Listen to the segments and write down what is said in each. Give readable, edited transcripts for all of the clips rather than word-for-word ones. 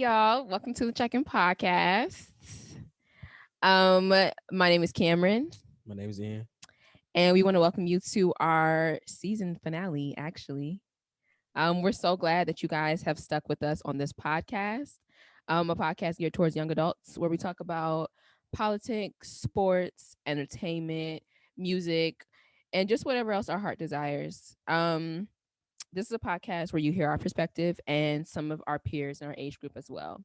y'all. Welcome to the Check-In Podcast. My name is Cameron, My name is Ian. and we want to welcome you to our season finale, actually. We're so glad that you guys have stuck with us on this podcast. A podcast geared towards young adults where we talk about politics, sports, entertainment, music, and just whatever else our heart desires. This is a podcast where you hear our perspective and some of our peers in our age group as well.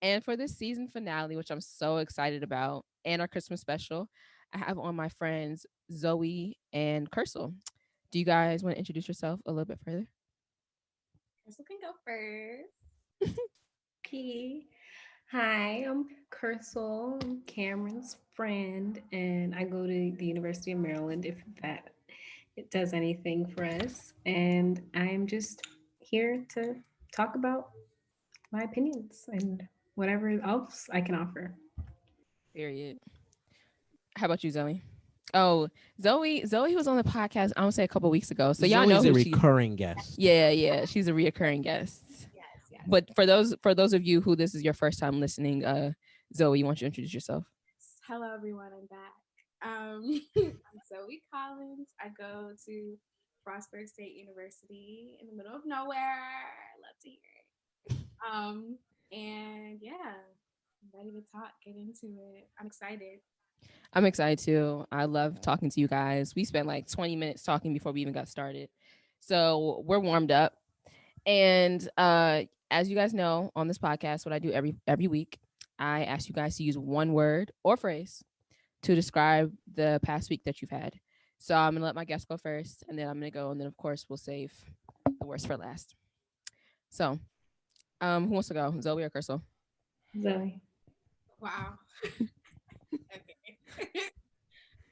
And for this season finale, which I'm so excited about, and our Christmas special, I have on my friends Zoie and Kircil. Do you guys want to introduce yourself a little bit further? Kircil can go first. Okay. Hi, I'm Kircil. I'm Cameron's friend, and I go to the University of Maryland if that it does anything for us. And I'm just here to talk about my opinions and whatever else I can offer. Period. How about you, Zoe? Oh, Zoe was on the podcast, I want to say a couple weeks ago. So y'all know Zoe's who a she recurring guest. Yeah, she's a reoccurring guest. Yes. But for those of you who this is your first time listening, Zoe, you want to introduce yourself? Hello, everyone. I'm back. I'm Zoie Collins. I go to Frostburg State University in the middle of nowhere. I love to hear it. And yeah, I'm ready to talk, get into it. I'm excited. I'm excited too. I love talking to you guys. We spent like 20 minutes talking before we even got started. So we're warmed up. And as you guys know, on this podcast, what I do every week, I ask you guys to use one word or phrase to describe the past week that you've had. So I'm gonna let my guests go first, and then I'm gonna go, and then of course we'll save the worst for last. So, who wants to go, Zoe or Kircil? Zoe. Wow. Okay.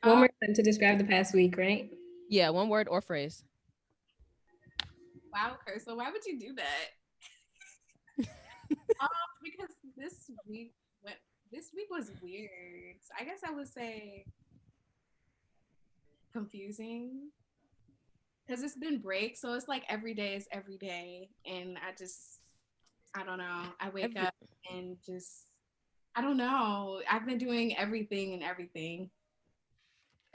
One more time to describe the past week, right? Yeah, one word or phrase. Wow, Kircil, why would you do that? Because this week was weird. So I guess I would say confusing because it's been break, so it's like every day is every day, and I don't know. I wake up and just I don't know. I've been doing everything and everything.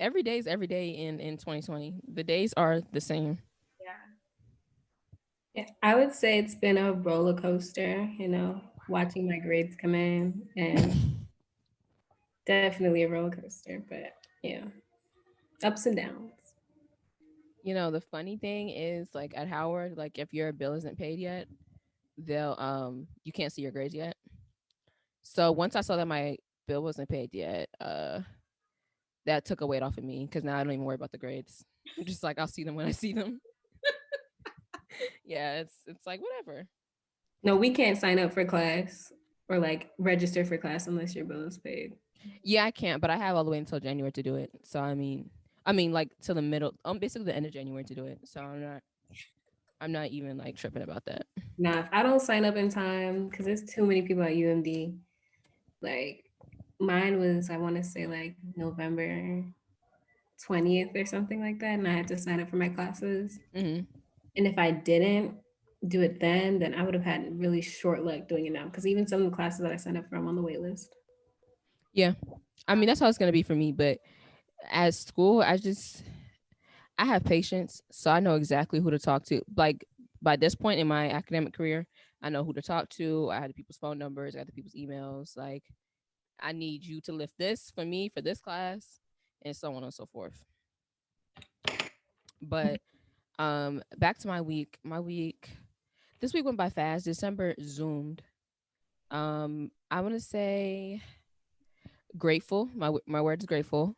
Every day is every day in 2020. The days are the same. Yeah, I would say it's been a roller coaster, watching my grades come in, and definitely a roller coaster, but yeah, ups and downs. The funny thing is, like at Howard, like if your bill isn't paid yet, they'll you can't see your grades yet. So once I saw that my bill wasn't paid yet, that took a weight off of me because now I don't even worry about the grades. I'm just like, I'll see them when I see them. Yeah, it's like whatever. No, we can't sign up for class or like register for class unless your bill is paid. Yeah, I can't, but I have all the way until January to do it. So I mean like to the middle, basically the end of January to do it. So I'm not even like tripping about that. Nah, if I don't sign up in time, because there's too many people at UMD, like mine was, I want to say like November 20th or something like that. And I had to sign up for my classes. Mm-hmm. And if I didn't do it then I would have had really short luck doing it now. Because even some of the classes that I signed up for, I'm on the wait list. Yeah. I mean, that's how it's going to be for me. But at school, I have patience. So I know exactly who to talk to. Like by this point in my academic career, I know who to talk to. I had the people's phone numbers. I got the people's emails. Like, I need you to lift this for me for this class, and so on and so forth. But back to my week. This week went by fast. December zoomed. I want to say grateful. My word is grateful.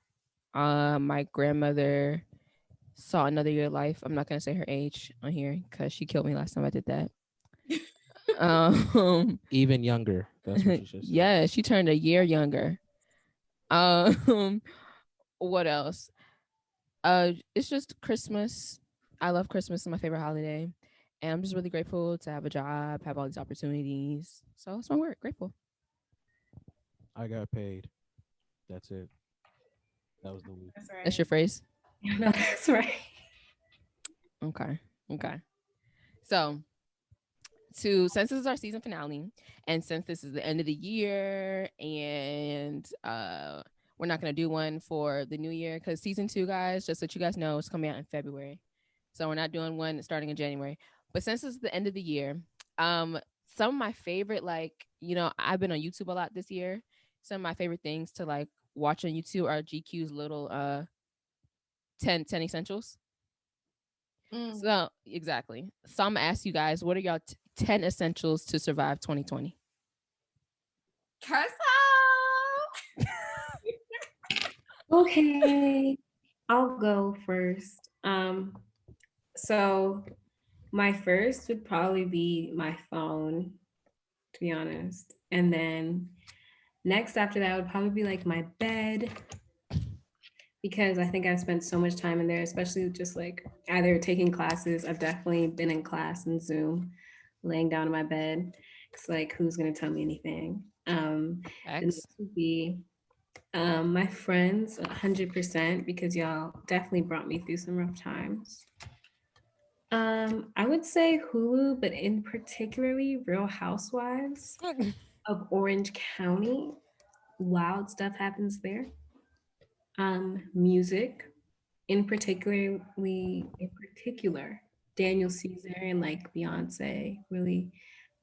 My grandmother saw another year of life. I'm not gonna say her age on here because she killed me last time I did that. Even younger. That's what you should say. Yeah, she turned a year younger. What else? It's just Christmas. I love Christmas. It's my favorite holiday. And I'm just really grateful to have a job, have all these opportunities. So it's my word, grateful. I got paid. That's it. That was the week. That's right. That's your phrase? No, that's right. Okay. So since this is our season finale, and since this is the end of the year, and we're not gonna do one for the new year because season 2, guys, just so you guys know, it's coming out in February. So we're not doing one starting in January. But since it's the end of the year, some of my favorite, like, I've been on YouTube a lot this year. Some of my favorite things to like watch on YouTube are GQ's little 10 essentials. So exactly. So I'm gonna ask you guys, what are y'all 10 essentials to survive 2020? Kircil! Okay, I'll go first. So my first would probably be my phone, to be honest. And then next after that would probably be like my bed, because I think I've spent so much time in there, especially just like either taking classes. I've definitely been in class in Zoom, laying down in my bed. It's like, who's gonna tell me anything? The next X. would be my friends, 100%, because y'all definitely brought me through some rough times. I would say Hulu, but in particularly Real Housewives of Orange County. Wild stuff happens there. Music, in particular, Daniel Caesar and like Beyonce really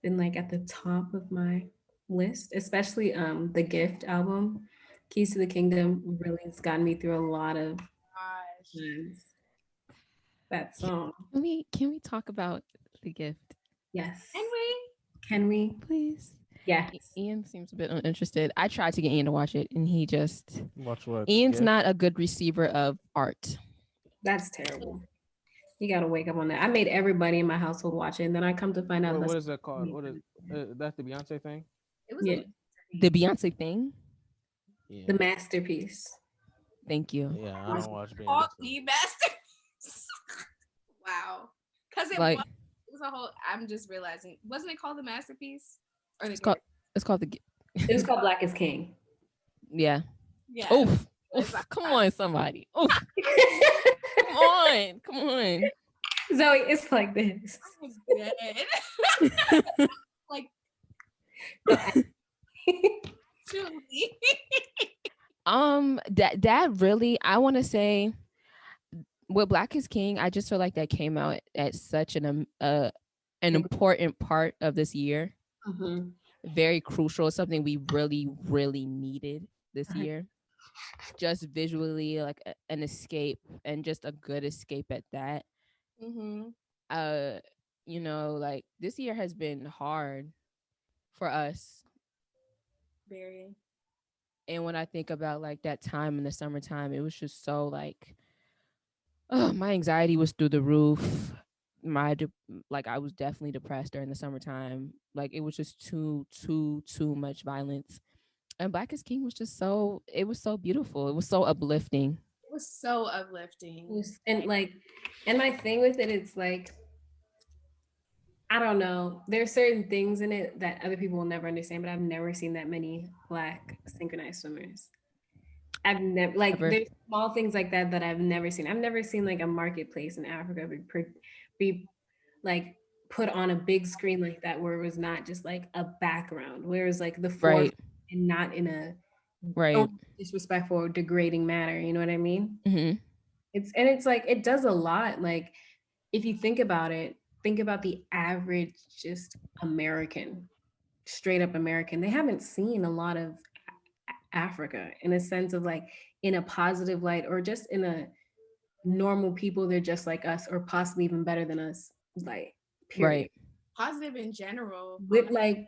been like at the top of my list, especially the Gift album. Keys to the Kingdom really has gotten me through a lot of Gosh. times. That song. Can we talk about the gift, Yes. And we Can we? please? Yes. Ian seems a bit uninterested. I tried to get Ian to watch it, and he just Watch what? Ian's Gift? not a good receiver of art. That's terrible. You gotta wake up on that. I made everybody in my household watch it, and then I come to find out What that's is that called? What is that's the Beyonce thing? it was yeah, The Beyonce thing. Yeah. the masterpiece. Thank you. Yeah, I don't watch called Beyonce. the masterpiece. Wow. Because Like it was a whole, I'm just realizing, wasn't it called the masterpiece? Or the it's called the It was called Black is King. yeah. Yeah. Oof. It's like- Come on, somebody. Oof. Come on. Zoe, it's like this. I was dead. Like, truly. That really, I want to say, with Black is King, I just feel like that came out at such an important part of this year. Mhm. Very crucial. Something we really, really needed this Right. year. Just visually, like an escape, and just a good escape at that. Mm-hmm. Like this year has been hard for us. Very. And when I think about like that time in the summertime, it was just so like, oh, my anxiety was through the roof. Like I was definitely depressed during the summertime. Like it was just too much violence. And Black is King was just it was so beautiful. It was so uplifting. It was so uplifting. And like, and my thing with it, it's like, I don't know. There's certain things in it that other people will never understand, but I've never seen that many Black synchronized swimmers. I've never like Ever. there's small things like that that I've never seen. I've never seen like a marketplace in Africa be like put on a big screen like that, where it was not just like a background, where it was like the forefront Right. and not in a Right. disrespectful or degrading manner. You know what I mean? Mm-hmm. It's like it does a lot. Like if you think about it, think about the average just American, straight up American. They haven't seen a lot of Africa in a sense of like in a positive light, or just in a normal people, they're just like us or possibly even better than us, like period. Right. Positive in general. With like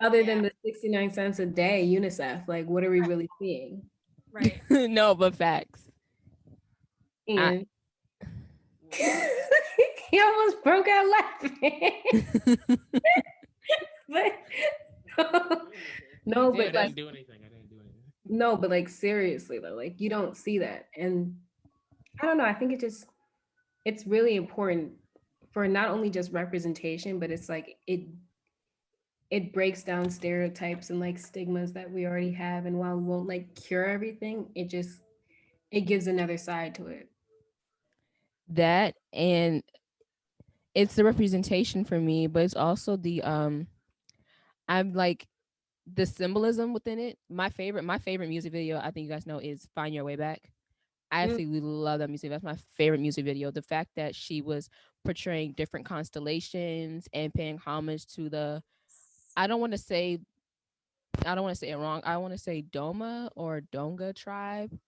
other than Yeah. the 69 cents a day UNICEF, like what are we really seeing? Right. No, but facts. And he almost broke out laughing. But no, but I like didn't do anything. no, but like seriously though, like you don't see that. And I don't know, I think it's really important for not only just representation, but it's like it breaks down stereotypes and like stigmas that we already have. And while it won't like cure everything, it gives another side to it. That, and it's the representation for me, but it's also I'm like the symbolism within it. My favorite music video, I think you guys know, is Find Your Way Back. I Mm. absolutely love that music. That's my favorite music video. The fact that she was portraying different constellations and paying homage to the I don't want to say I don't want to say it wrong. I want to say Doma or Donga tribe,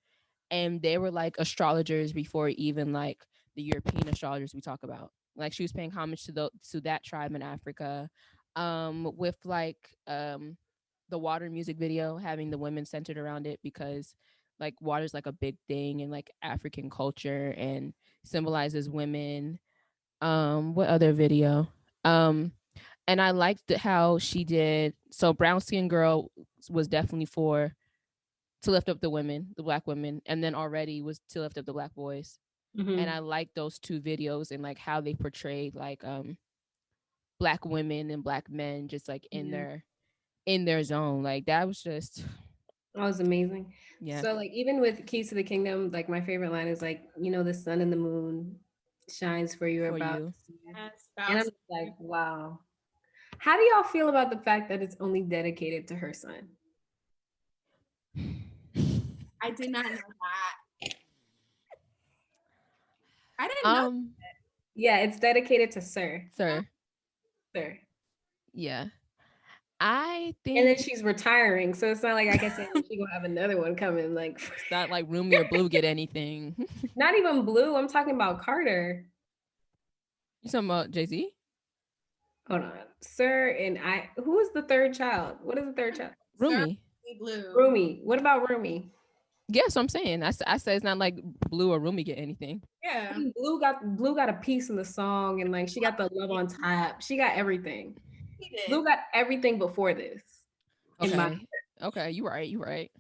and they were like astrologers before even like the European astrologers we talk about. Like she was paying homage to that tribe in Africa, with like the water music video having the women centered around it because like water's like a big thing in like African culture and symbolizes women. What other video? Um, and I liked how she did. So brown skin girl was definitely for to lift up the women, the black women, and then already was to lift up the black boys. And Mm-hmm. I liked those two videos and like how they portrayed like black women and black men just like Yeah. in their zone. Like that was just That was amazing. yeah, So like even with Keys to the Kingdom, like my favorite line is like, the sun and the moon shines for you for about you. to see it. Yes, And I'm spouse. just like, wow. How do y'all feel about the fact that it's only dedicated to her son? I did not know that. I didn't know. Yeah, it's dedicated to Sir. Sir, Sir. yeah. I And then think she's retiring. So it's not like I can say she's gonna have another one coming. Like it's not like Rumi or Blue get anything. not even Blue. I'm talking about Carter. You talking about Jay-Z? Hold on. Sir and I who is the third child? What is the third child? Rumi. Blue. Rumi. What about Rumi? Yeah, so I'm saying. I say it's not like Blue or Rumi get anything. Yeah. Blue got a piece in the song and like she got the love on top. She got everything. He did. Blue got everything before this. Okay. Okay, you right. You right.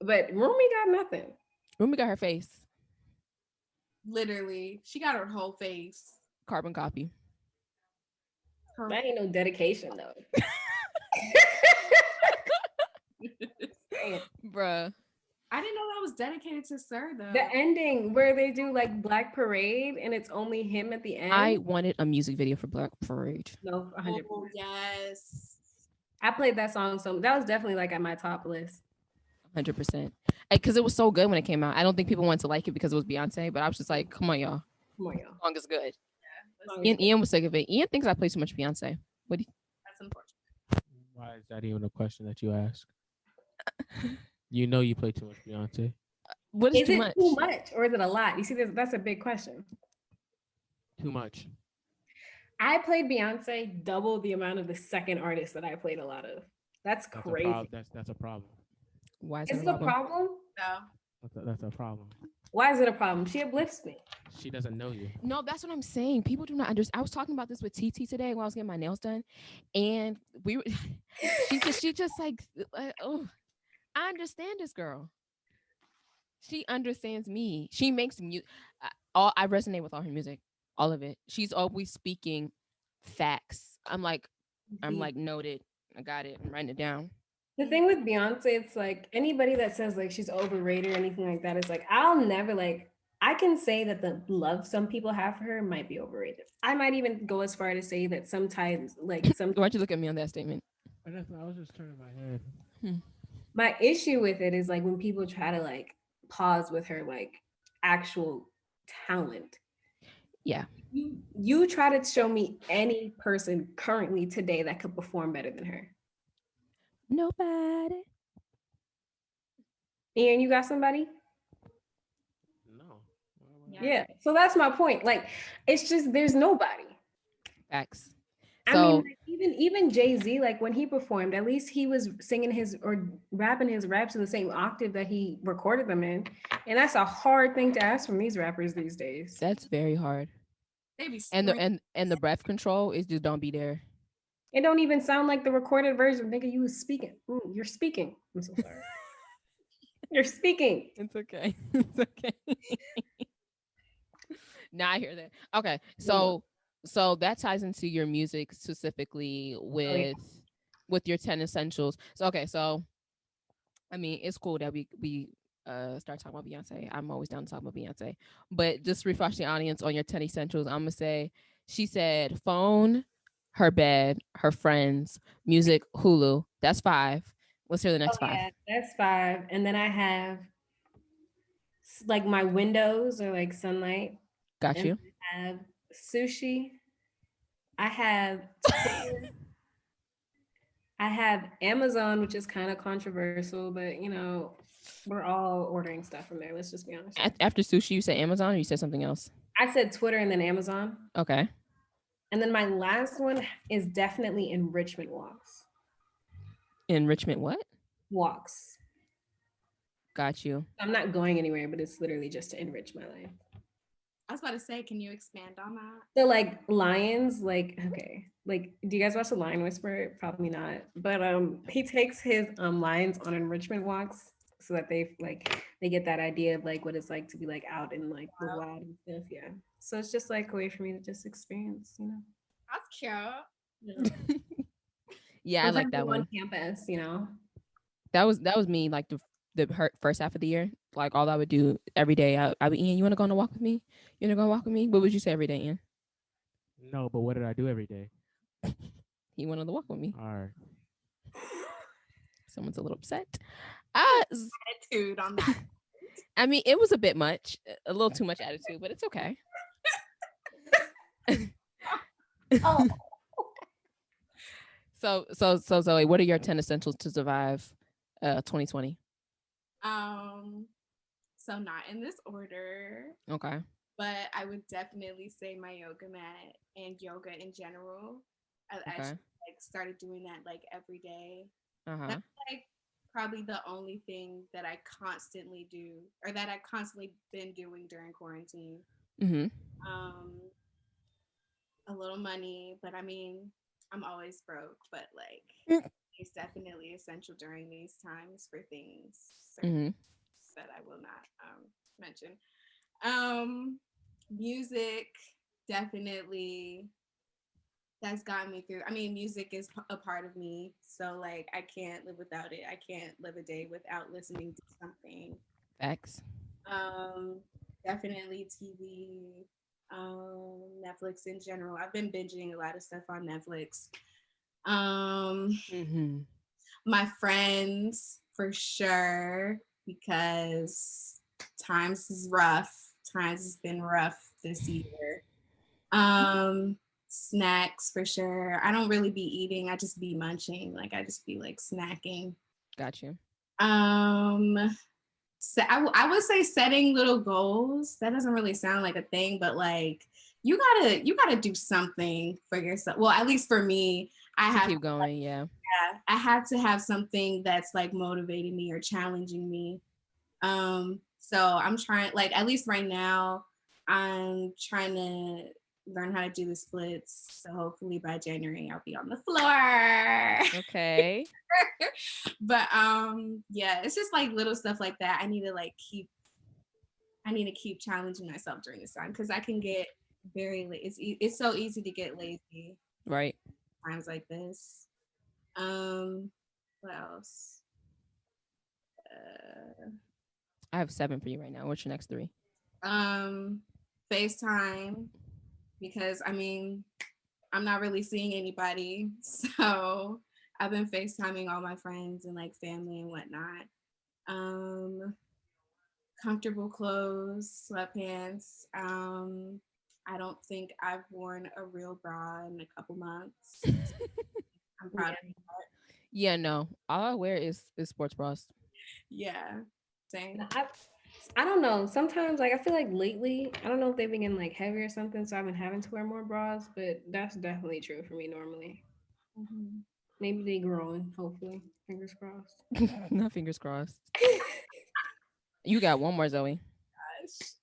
But Rumi got nothing. Rumi got her face. Literally, she got her whole face. Carbon copy. That ain't no dedication though. Bruh. I didn't know that was dedicated to Sir though. The ending where they do like Black Parade and it's only him at the end. I wanted a music video for Black Parade. No, 100%. Oh, yes. I played that song, so that was definitely like at my top list. 100%. Because it was so good when it came out. I don't think people wanted to like it because it was Beyonce, but I was just like, come on, y'all. Come on, y'all. The song is good. Yeah, Ian was sick of it. Ian thinks I play too much Beyonce. that's unfortunate. Why is that even a question that you ask? You know you play too much Beyonce. What is Is too it much? too much or is it a lot? You see, that's a big question. Too much. I played Beyonce double the amount of the second artist that I played a lot of. That's crazy. That's a problem. Why is Is that it a a problem? problem? No. That's a problem. Why is it a problem? She uplifts me. She doesn't know you. No, that's what I'm saying. People do not understand. I was talking about this with TT today when I was getting my nails done, and we were, she just like, oh, I understand this girl. She understands me. She makes music. I resonate with all her music, all of it. She's always speaking facts. I'm like noted. I got it. I'm writing it down. The thing with Beyonce, it's like anybody that says like she's overrated or anything like that is like, I'll never like, I can say that the love some people have for her might be overrated. I might even go as far to say that sometimes like Why'd you look at me on that statement? I was just turning my head. My issue with it is like when people try to like pause with her like actual talent. Yeah. You try to show me any person currently today that could perform better than her. Nobody. Ian, you got somebody? No. Yeah. So that's my point. Like, it's just there's nobody. Facts. I So, mean, like, even Jay-Z, like when he performed, at least he was singing his or rapping his raps in the same octave that he recorded them in. And that's a hard thing to ask from these rappers these days. that's very hard. They be And the breath control is just don't be there. It don't even sound like the recorded version. Nigga, you was speaking. You're speaking. I'm so sorry. You're speaking. It's okay. It's okay. Now I hear that. Okay. So that ties into your music specifically with your 10 essentials. So okay, so I mean it's cool that we start talking about Beyonce. I'm always down to talk about Beyonce. But just refresh the audience on your 10 essentials. I'm gonna say She said phone, her bed, her friends, music, Hulu. That's 5. Let's hear the next 5. Yeah, that's 5. And then I have like my windows are like sunlight. Got And you. I have sushi. I have Twitter. I have Amazon, which is kind of controversial, but we're all ordering stuff from there. Let's just be honest. After sushi, you said Amazon or you said something else? I said Twitter and then Amazon. Okay. And then my last one is definitely enrichment walks. Enrichment what? Walks. Got you. I'm not going anywhere, but it's literally just to enrich my life. I was about to say, can you expand on that? So like lions, okay. Like, do you guys watch The Lion Whisperer? Probably not. But he takes his lions on enrichment walks so that they get that idea of like what it's like to be like out in like the wild and stuff. Yeah. So it's just like a way for me to just experience, That's cute. Yeah, I like that one. On campus, That was me like the first half of the year. Like all I would do every day, I'd be, Ian, you want to go on a walk with me? You want to go on a walk with me? What would you say every day, Ian? No, but what did I do every day? He wanted to walk with me. All right. Someone's a little upset. Attitude on that. I mean, it was a bit much, a little too much attitude, but it's okay. Oh. So Zoe, what are your 10 essentials to survive 2020? So not in this order. Okay. But I would definitely say my yoga mat and yoga in general. I actually started doing that like every day. That's like probably the only thing that I constantly do, or that I constantly been doing during quarantine. Mm-hmm. A little money, but I mean, I'm always broke, but like it's definitely essential during these times for things that I will not mention. Music definitely that's gotten me through. I mean, music is a part of me, so like I can't live without it. I can't live a day without listening to something. Facts. Definitely TV, Netflix in general. I've been binging a lot of stuff on Netflix. My friends for sure, because times is rough. Times has been rough this year. Snacks for sure. I don't really be eating. I just be munching. Like I just be like snacking. Got you. So I would say setting little goals. That doesn't really sound like a thing, but like you gotta do something for yourself. Well, at least for me, I have to keep going. Yeah, I have to have something that's like motivating me or challenging me. So I'm trying, like at least right now, I'm trying to learn how to do the splits. So hopefully by January I'll be on the floor. Okay. But yeah, it's just like little stuff like that. I need to keep challenging myself during this time, because I can get very it's so easy to get lazy. Right. Times like this. What else? I have 7 for you right now. What's your next 3? FaceTime, because I mean, I'm not really seeing anybody, so I've been FaceTiming all my friends and like family and whatnot. Comfortable clothes, sweatpants. I don't think I've worn a real bra in a couple months. I'm proud of that. Yeah, no. All I wear is sports bras. Yeah, same. I don't know. Sometimes, like, I feel like lately, I don't know if they've been getting like heavy or something, so I've been having to wear more bras. But that's definitely true for me normally. Maybe they growing. Hopefully, fingers crossed. Not fingers crossed. You got one more, Zoe.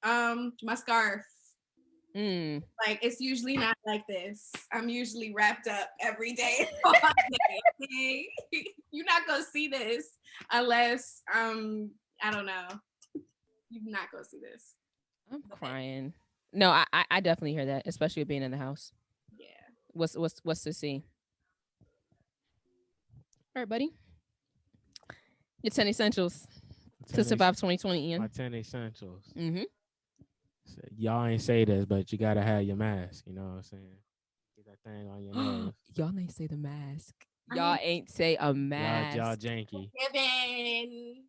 Gosh. My scarf. Like it's usually not like this. I'm usually wrapped up every day. Okay? You're not gonna see this unless I don't know. You're not gonna see this. I'm crying. No, I definitely hear that, especially being in the house. Yeah. What's to see? All right, buddy. Your 10 essentials to survive 2020, Ian. My 10 essentials. Y'all ain't say this, but you gotta have your mask. You know what I'm saying? Get that thing on your nose. Y'all ain't say the mask. I Y'all mean, ain't say a Y'all mask. janky. given.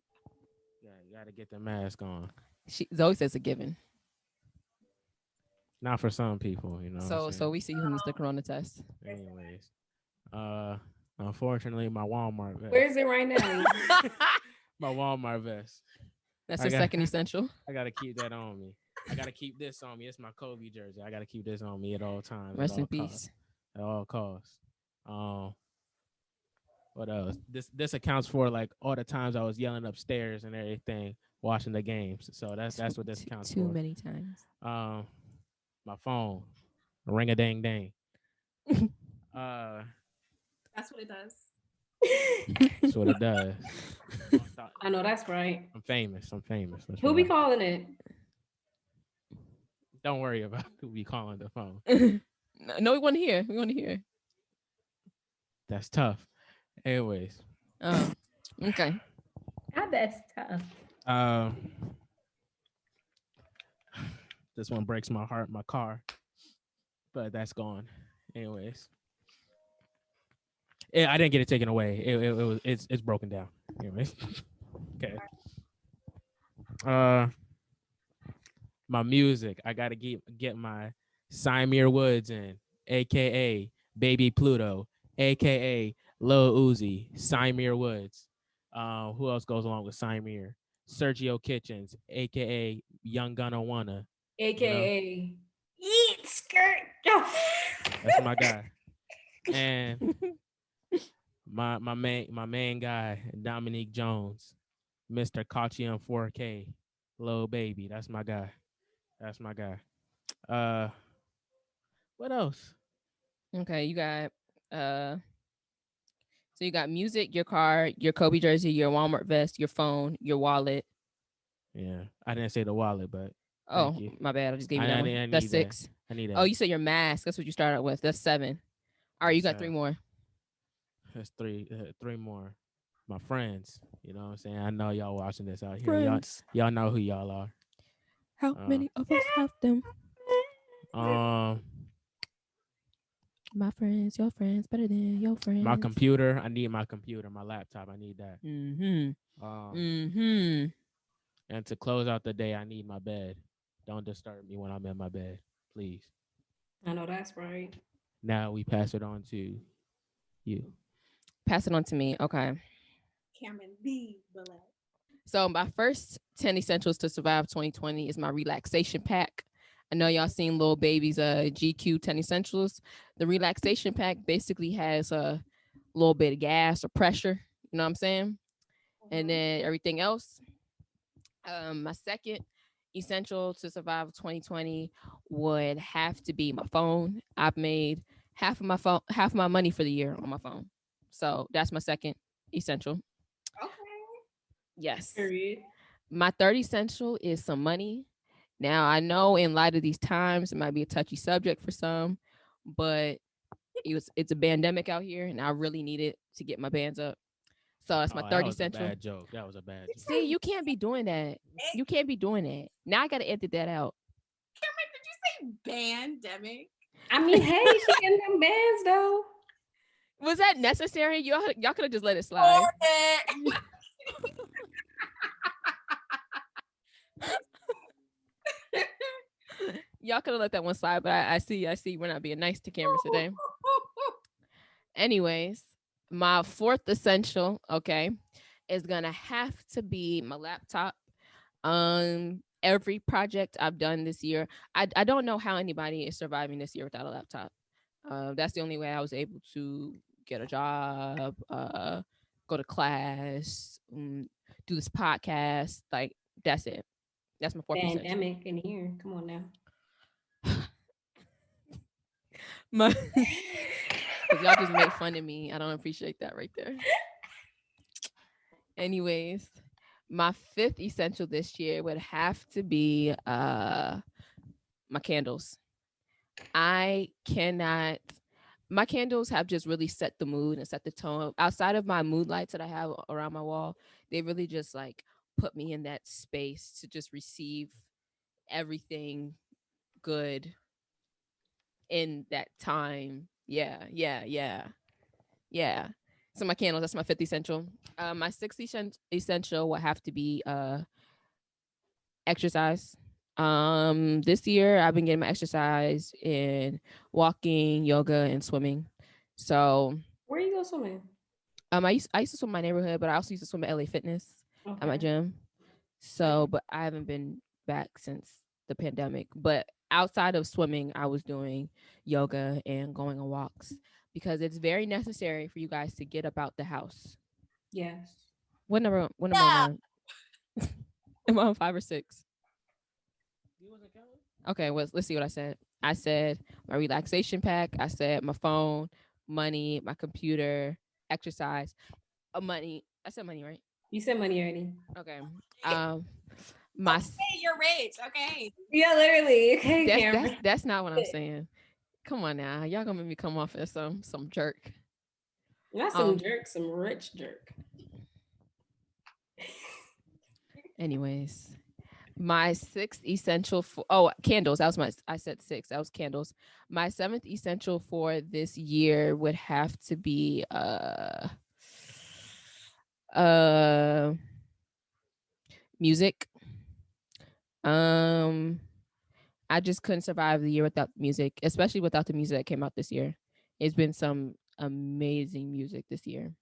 Yeah, you gotta get the mask on. Zoe says a given. Not for some people, you know what I'm So saying? we see who needs the corona test. Anyways, uh, unfortunately, my Walmart vest. Where is it right now? My Walmart vest. That's I your got- second essential. I gotta keep that on me. I gotta keep this on me. It's my Kobe jersey. I gotta keep this on me at all times. Rest at in all costs. peace. At all costs. Um, what else? This accounts for like all the times I was yelling upstairs and everything, watching the games. So that's what this accounts Too for. many times. My phone, ring a dang dang. Uh, That's what it does. that's what it does. I know that's right. I'm famous. I'm famous. That's Who what be I- calling it? Don't worry about who be calling the phone. No, we want to hear. We want to hear. That's tough. Anyways, Oh, okay. God, that's tough. um, this one breaks my heart. My car, but that's gone. Anyways, I didn't get it taken away. It's broken down. Anyways, okay. My music. I gotta get my Symere Woods in, aka Baby Pluto, aka Lil Uzi, Symere Woods. Who else goes along with Symere? Sergio Kitchens, aka Young Gunna Wanna. AKA Eat Skirt. That's my guy. And my main guy, Dominique Jones, Mr. Kachi on 4K, Lil Baby. That's my guy. That's my guy. What else? Okay, you got so you got music, your car, your Kobe jersey, your Walmart vest, your phone, your wallet. Yeah, I didn't say the wallet, but Oh, thank you. my bad. I just gave you that I one. need That's that. 6. I need that. Oh, you said your mask. That's what you started with. That's 7. All right, you got 3 7. more. That's three more. My friends, you know what I'm saying? I know y'all watching this out here. Friends. Y'all know who y'all are. How many of us have them? Um, My friends, your friends, better than your friends. my computer. I need my computer. My laptop. I need that. Mm-hmm. And to close out the day, I need my bed. Don't disturb me when I'm in my bed, please. I know that's right. Now we pass it on to you. Pass it on to me. Okay. Cameron the Bullet. So my first 10 essentials to survive 2020 is my relaxation pack. I know y'all seen Lil Baby's GQ 10 essentials. The relaxation pack basically has a little bit of gas or pressure. You know what I'm saying? And then everything else. My second essential to survive 2020 would have to be my phone. I've made half of my money for the year on my phone. So that's my second essential. Okay. Yes. Period. My third essential is some money. Now I know in light of these times it might be a touchy subject for some, but it's a pandemic out here and I really need it to get my bands up. So that's my third essential. Bad joke. That was a bad joke. See, you can't be doing that. You can't be doing that. Now I gotta edit that out. Cameron, did you say pandemic? I mean, hey, she getting them bands though. Was that necessary? Y'all could have just let it slide. Y'all could have let that one slide, but I see we're not being nice to cameras today. Anyways, my fourth essential, okay, is gonna have to be my laptop. Every project I've done this year, I don't know how anybody is surviving this year without a laptop. That's the only way I was able to get a job, go to class, do this podcast. Like that's it. That's my fourth essential. Pandemic in here. Come on now. Because y'all just make fun of me. I don't appreciate that right there. Anyways, my fifth essential this year would have to be my candles. My candles have just really set the mood and set the tone. Outside of my mood lights that I have around my wall, they really just like put me in that space to just receive everything good in that time. Yeah. So my candles, that's my fifth essential. My sixth essential would have to be exercise. This year I've been getting my exercise in walking, yoga, and swimming. So Where you go swimming? I used to swim in my neighborhood, but I also used to swim at LA Fitness at my Okay. gym. So, but I haven't been back since the pandemic. But outside of swimming, I was doing yoga and going on walks because it's very necessary for you guys to get about the house. Yes. What number am I on? Am I on 5 or 6? Okay, well, let's see what I said. I said my relaxation pack. I said my phone, money, my computer, exercise, money. I said money, right? You said money already. Okay. Okay, you're rich. Okay. Yeah, literally. Okay, Cameron. That's not what I'm saying. Come on now, y'all gonna make me come off as some jerk. Not some jerk, some rich jerk. Anyways, my sixth essential for candles. That was I said 6. That was candles. My seventh essential for this year would have to be music. I just couldn't survive the year without music, especially without the music that came out this year. It's been some amazing music this year.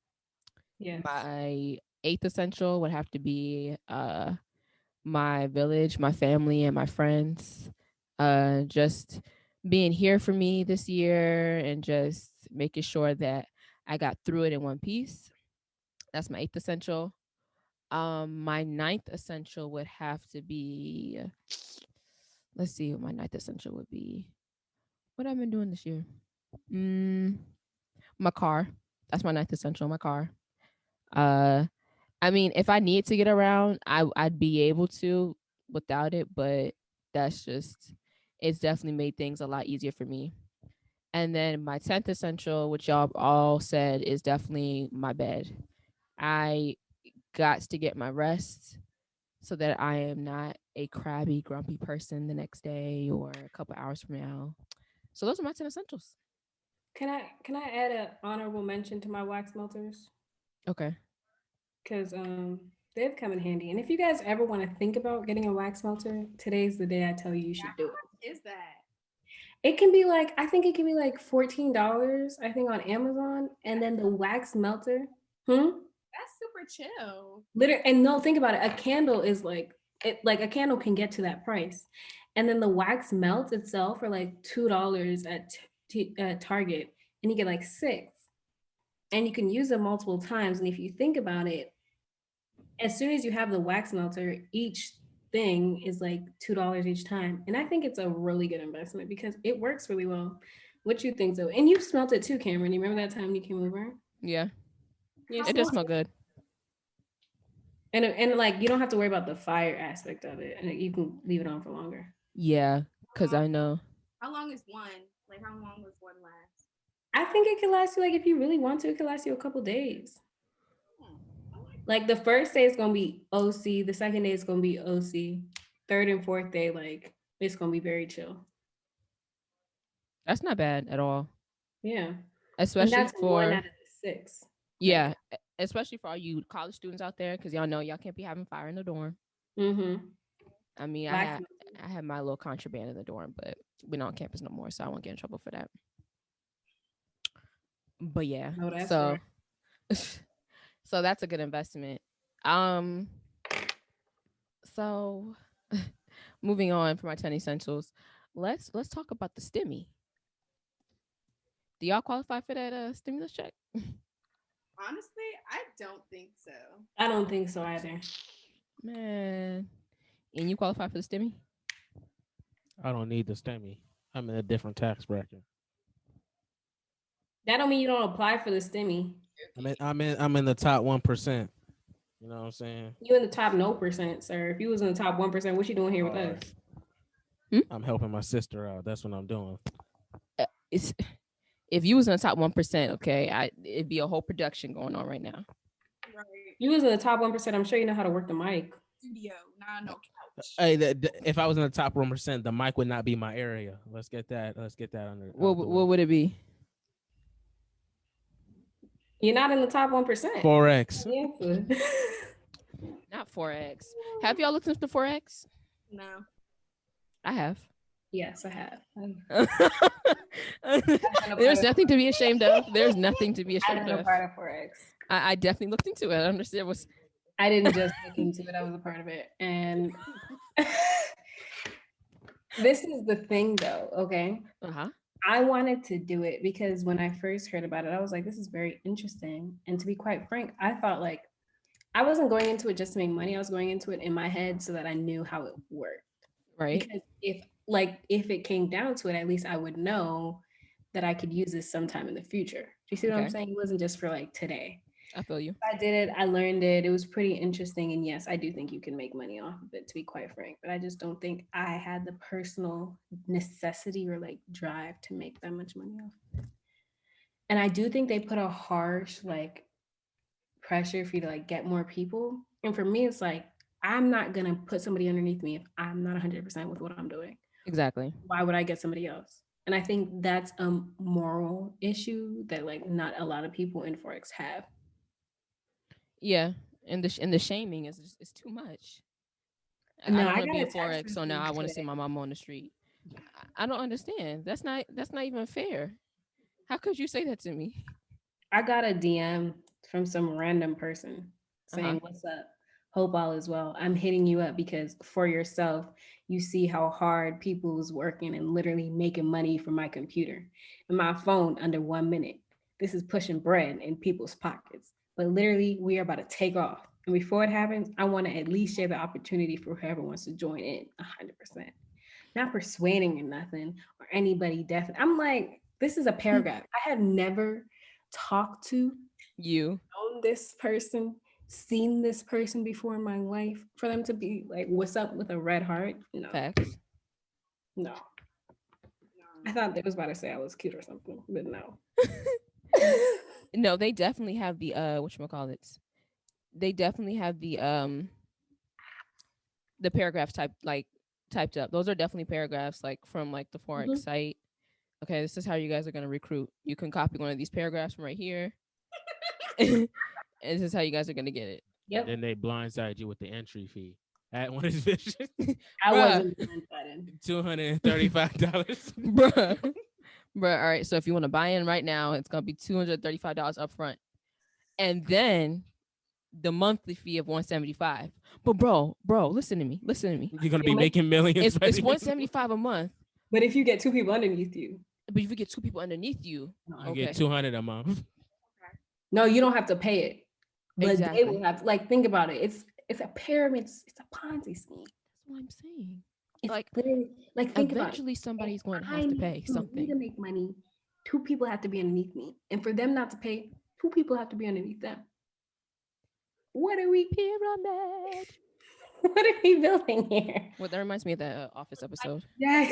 Yes. My eighth essential would have to be my village, my family, and my friends. Just being here for me this year and just making sure that I got through it in one piece. That's my eighth essential. My ninth essential would have to be, let's see what my ninth essential would be. What I've been doing this year. My car. That's my ninth essential, my car. I mean, if I need to get around, I'd be able to without it, but that's just, it's definitely made things a lot easier for me. And then my 10th essential, which y'all all said, is definitely my bed. I got to get my rest so that I am not a crabby, grumpy person the next day or a couple hours from now. So those are my 10 essentials. Can I add an honorable mention to my wax melters? Okay. Because they've come in handy. And if you guys ever want to think about getting a wax melter, today's the day I tell you should do it. How much is that? It can be like, I think it can be like $14, I think, on Amazon. And then the wax melter. That's super chill. Literally, and no, think about it. A candle is like a candle can get to that price. And then the wax melts itself for like $2 at Target, and you get like 6. And you can use them multiple times. And if you think about it, as soon as you have the wax melter, each thing is like $2 each time. And I think it's a really good investment because it works really well. What you think, though? And you smelt it too, Cameron. You remember that time you came over? Yeah. Yeah, it does smell good. And like you don't have to worry about the fire aspect of it, and you can leave it on for longer. Yeah, because I know. How long is one? Like, how long does one last? I think it could last you, like, if you really want to, it could last you a couple days. Like the first day is gonna be OC, the second day is gonna be OC, third and fourth day, like it's gonna be very chill. That's not bad at all. Yeah, especially and that's for 1 out of the 6. Yeah, especially for all you college students out there, because y'all know y'all can't be having fire in the dorm. I mean, I had my little contraband in the dorm, but we're not on campus no more, so I won't get in trouble for that. But yeah, so so that's a good investment. So moving on for my 10 essentials, let's talk about the stimmy. Do y'all qualify for that stimulus check? Honestly, I don't think so. I don't think so either. Man, and you qualify for the stimmy? I don't need the stimmy. I'm in a different tax bracket. That don't mean you don't apply for the stimmy. I'm in the top 1%. You know what I'm saying? You in the top no percent, sir. If you was in the top 1%, what you doing here with us? I'm helping my sister out. That's what I'm doing. If you was in the top 1%, okay, it'd be a whole production going on right now. Right. You was in the top 1%. I'm sure you know how to work the mic. studio, not no couch. Hey, if I was in the top 1%, the mic would not be my area. Let's get that. Let's get that on the. What would it be? You're not in the top 1%. 4X. Not 4X. Have y'all looked into 4X? No. I have. Yes, I have. There's nothing to be ashamed of. There's nothing to be I've ashamed been a of. part of 4X. I definitely looked into it. I understand what's. I didn't just look into it. I was a part of it. And this is the thing though, okay? Uh-huh. I wanted to do it because when I first heard about it, I was like, this is very interesting. And to be quite frank, I thought like I wasn't going into it just to make money. I was going into it in my head so that I knew how it worked. Right. Because if it came down to it, at least I would know that I could use this sometime in the future. Do you see what I'm saying? It wasn't just for like today. I feel you. I did it. I learned it. It was pretty interesting. And yes, I do think you can make money off of it, to be quite frank. But I just don't think I had the personal necessity or like drive to make that much money off of it. And I do think they put a harsh like pressure for you to like get more people. And for me, it's like, I'm not going to put somebody underneath me if I'm not 100% with what I'm doing. Exactly. Why would I get somebody else? And I think that's a moral issue that like not a lot of people in Forex have. Yeah, and the shaming is too much. No, I don't I want to be in got a text Forex, so now I want to today. see my mom on the street. I don't understand. That's not even fair. How could you say that to me? I got a DM from some random person saying, "What's up? Hope all is well. I'm hitting you up because for yourself, you see how hard people's working and literally making money from my computer and my phone under 1 minute. This is pushing bread in people's pockets. But literally, we are about to take off. And before it happens, I want to at least share the opportunity for whoever wants to join in 100%. Not persuading or nothing or anybody definitely." I'm like, this is a paragraph. I have never talked to You. known this person, seen this person before in my life. For them to be like, "What's up?" with a red heart? No. Facts. No. I thought they was about to say I was cute or something, but no. No, they definitely have the whatchamacallits. They definitely have the paragraphs typed up. Those are definitely paragraphs like from like the Forex site. Okay, this is how you guys are gonna recruit. You can copy one of these paragraphs from right here. And this is how you guys are gonna get it. Yep. Then they blindside you with the entry fee. At one of his visions. I wasn't blindsided. $235. Bruh. Bruh, all right. So if you want to buy in right now, it's gonna be $235 up front. And then the monthly fee of $175. But bro, listen to me. You're gonna be making millions. It's $175 a month. But if you get two people underneath you. But if you get two people underneath you, you get $200 a month. No, you don't have to pay it. But exactly. they will have to, like, think about it. It's a pyramid, it's a Ponzi scheme. That's what I'm saying. It's like think eventually about it. somebody's going to have to pay something. For me to make money, two people have to be underneath me. And for them not to pay, two people have to be underneath them. What are we pyramid? What are we building here? Well, that reminds me of that Office episode. Yeah.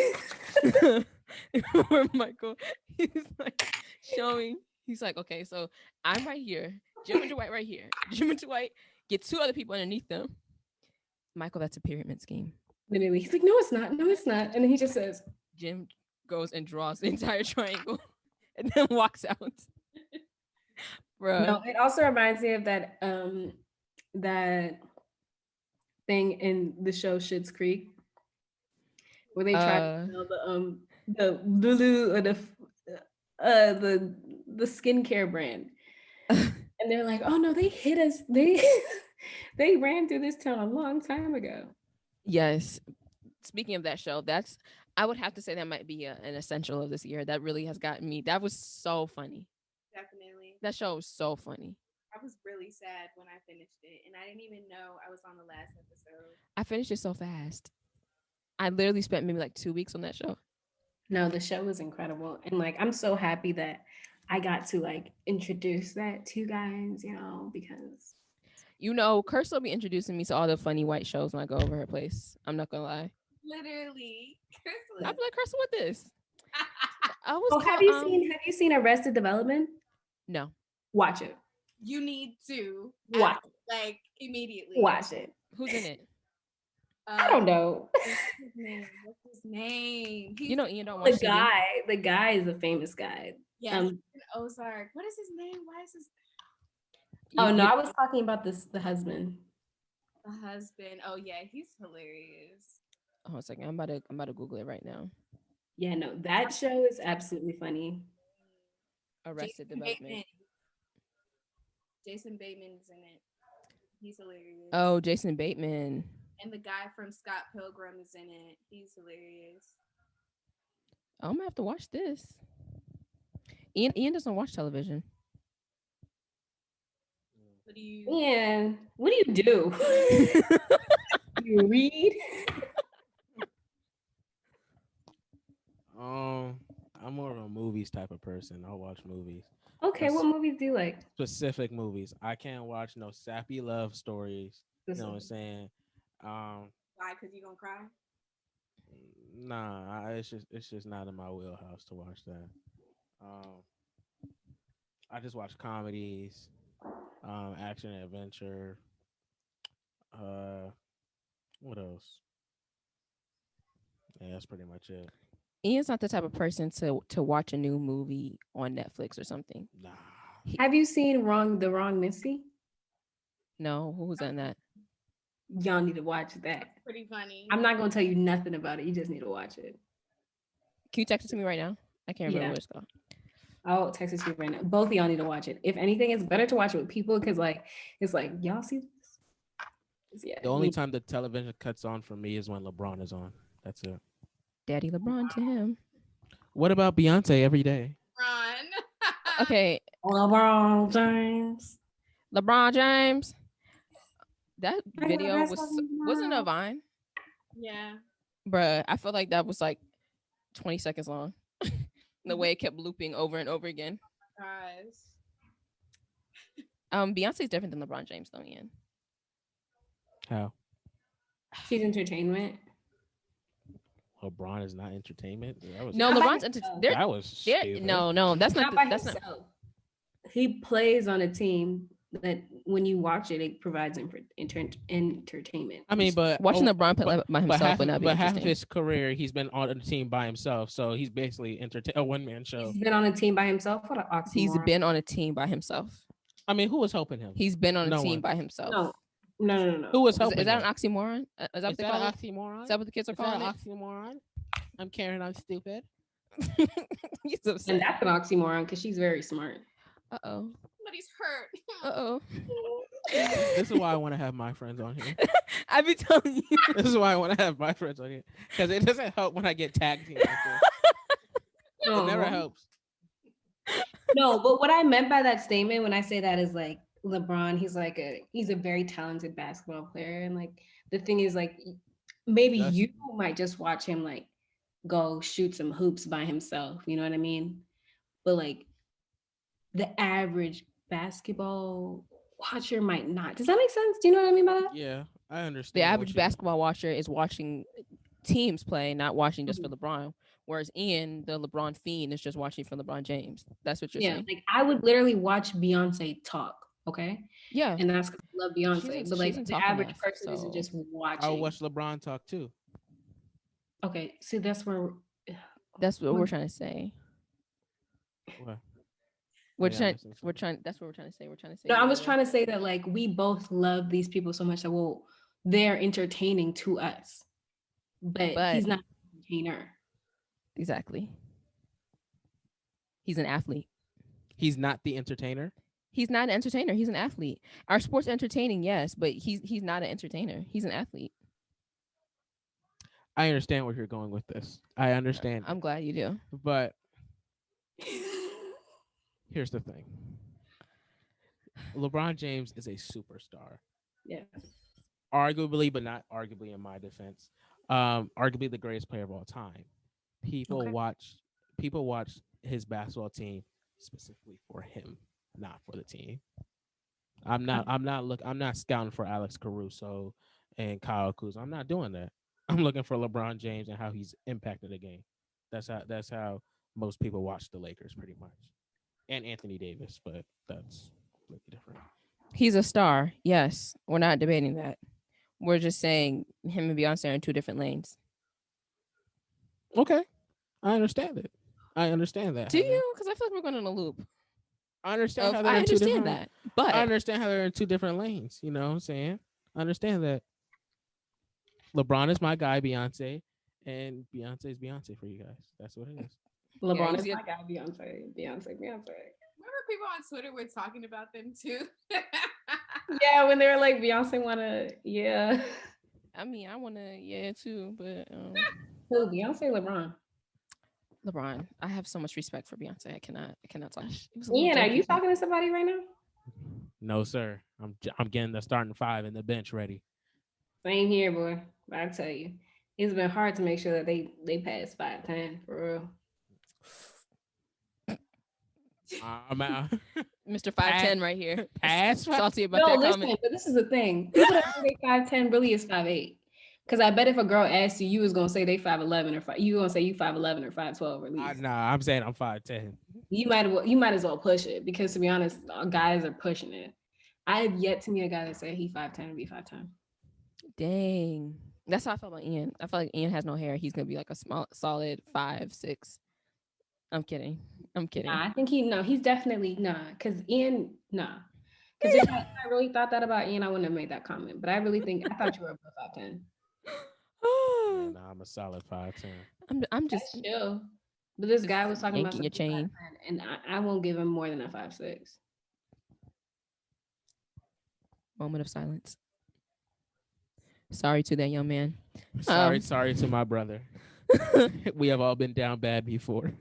Where Michael, he's like showing, he's like, okay, so I'm right here. Jim and Dwight right here. Jim and Dwight get two other people underneath them. Michael, that's a pyramid scheme. Literally, he's like, no, it's not. No, it's not. And then he just says, Jim goes and draws the entire triangle and then walks out. Bruh. No, it also reminds me of that that thing in the show Schitt's Creek where they try to sell the Lulu or the skincare brand. And they're like, oh no, they hit us. They ran through this town a long time ago. Yes. Speaking of that show, I would have to say that might be an essential of this year. That really has gotten me. That was so funny. Definitely. That show was so funny. I was really sad when I finished it, and I didn't even know I was on the last episode. I finished it so fast. I literally spent maybe like 2 weeks on that show. No, the show was incredible. And like, I'm so happy that I got to like introduce that to you guys, because Kircil will be introducing me to all the funny white shows when I go over her place. I'm not gonna lie. Literally, I'll be like, Kircil, what this? Have you seen Arrested Development? No. Watch it. You need to watch like immediately. Watch it. Who's in it? I don't know. What's his name? What's his name? You know, Ian don't The watch TV. guy is a famous guy. Yeah, he's in Ozark. What is his name? Why is his I was talking about the husband. the husband? Oh yeah, he's hilarious. Hold on a second. I'm about to Google it right now. Yeah, no, that show is absolutely funny. Arrested Jason Development. Bateman. Jason Bateman is in it. He's hilarious. Oh, Jason Bateman. And the guy from Scott Pilgrim is in it. He's hilarious. I'm gonna have to watch this. Ian doesn't watch television. What do you? Man, what do you do? You read? I'm more of a movies type of person. I'll watch movies. Okay, what movies do you like? Specific movies. I can't watch no sappy love stories. You know what I'm saying? Why? Because you gonna cry? Nah, it's just not in my wheelhouse to watch that. I just watch comedies, action and adventure. What else? Yeah, that's pretty much it. Ian's not the type of person to watch a new movie on Netflix or something. Nah. Have you seen The Wrong Missy? No, who's in that? Y'all need to watch that. Pretty funny. I'm not gonna tell you nothing about it. You just need to watch it. Can you text it to me right now? I can't remember Yeah. what it's called. I'll text it to you right now. Both of y'all need to watch it. If anything, it's better to watch it with people because it's like y'all see this. Yeah. The only time the television cuts on for me is when LeBron is on. That's it. Daddy LeBron to him. What about Beyonce every day? Run. Okay, LeBron James. LeBron James. That I video know, that's wasn't a Vine, Yeah. bruh. I felt like that was like 20 seconds long. The way it kept looping over and over again. Guys. Beyonce's different than LeBron James, though, Ian. How? She's entertainment. LeBron is not entertainment. That was No, Not by LeBron's himself. that was stupid. no, that's not. by That's not. himself. He plays on a team that when you watch it, it provides entertainment. I mean, but Watching LeBron play by himself would not be but half of interesting. his career, he's been on a team by himself. So he's basically a one-man show. He's been on a team by himself. What an oxymoron. He's been on a team by himself. I mean, who was helping him? He's been on a No team one. by himself. No. Who was Is helping that him? an oxymoron? Is that what Is they that call an it? oxymoron? Is that what the kids are Is that calling an it? oxymoron? I'm Karen. I'm stupid. He's upset. And that's an oxymoron because she's very smart. Uh-oh. Somebody's hurt. Uh-oh. This is why I want to have my friends on here. I be telling you. This is why I want to have my friends on here because it doesn't help when I get tagged here. It never helps. No, but what I meant by that statement when I say that is like LeBron, he's a very talented basketball player. And like the thing is like maybe you might just watch him like go shoot some hoops by himself, you know what I mean? But like the average basketball watcher might not. Does that make sense? Do you know what I mean by that? Yeah, I understand. The average basketball watcher is watching teams play, not watching just for LeBron. Whereas Ian, the LeBron fiend, is just watching for LeBron James. That's what you're saying. Like I would literally watch Beyonce talk. Okay. Yeah. And that's because I love Beyonce. But like the average person isn't just watching. I'll watch LeBron talk too. Okay. See, that's where that's what we're trying to say. What? That's what we're trying to say. We're trying to say. No, I was trying to say that like we both love these people so much that they're entertaining to us. But he's not an entertainer. Exactly. He's an athlete. He's not the entertainer? He's not an entertainer. He's an athlete. Our sport's entertaining, yes, but he's not an entertainer. He's an athlete. I understand where you're going with this. I understand. I'm glad you do. But here's the thing. LeBron James is a superstar. Yeah. Arguably, but not arguably in my defense. Arguably the greatest player of all time. People watch his basketball team specifically for him, not for the team. I'm not scouting for Alex Caruso and Kyle Kuzma. I'm not doing that. I'm looking for LeBron James and how he's impacted the game. That's how most people watch the Lakers pretty much. And Anthony Davis, but that's completely different. He's a star. Yes. We're not debating that. We're just saying him and Beyonce are in two different lanes. Okay, I understand it. I understand that. Do Heather. you? Because I feel like we're going in a loop. I understand how I they're in two understand different. that, but I understand how they're in two different lanes. You know what I'm saying? I understand that. LeBron is my guy, Beyonce, and Beyonce is Beyonce for you guys. That's what it is. LeBron he's is good. my guy. Beyonce. Remember people on Twitter were talking about them too? Yeah, when they were like Beyonce wanna, yeah. I mean, I want to, too, but Who? Beyonce, LeBron. LeBron. I have so much respect for Beyonce. I cannot touch. It was a Ian, little are joke you he said. talking to somebody right now? No, sir. I'm getting the starting five and the bench ready. Same here, boy. But I tell you, it's been hard to make sure that they pass 5'10" for real. I'm out. Mr. 5'10" right here. Pass. Salty about No, that listen, comment. but this is the thing. People that say they 5'10" really is 5'8". Because I bet if a girl asked you, you was gonna say they 5'11" or 5. You gonna say you 5'11" or 5'12" at least. Nah, I'm saying I'm 5'10". You might as well push it because to be honest, guys are pushing it. I have yet to meet a guy that said he 5'10" and be 5'10". Dang. That's how I feel about Ian. I feel like Ian has no hair. He's gonna be like a small, solid 5'6". I'm kidding. Nah, I think he's definitely because Ian, Because if I really thought that about Ian, I wouldn't have made that comment. But I thought you were above 5'10". Yeah, nah, I'm a solid 5'10". I'm just That's chill. But this guy was talking about yanking your chain. 5'10", and I won't give him more than a 5'6". Moment of silence. Sorry to that young man. Sorry to my brother. We have all been down bad before.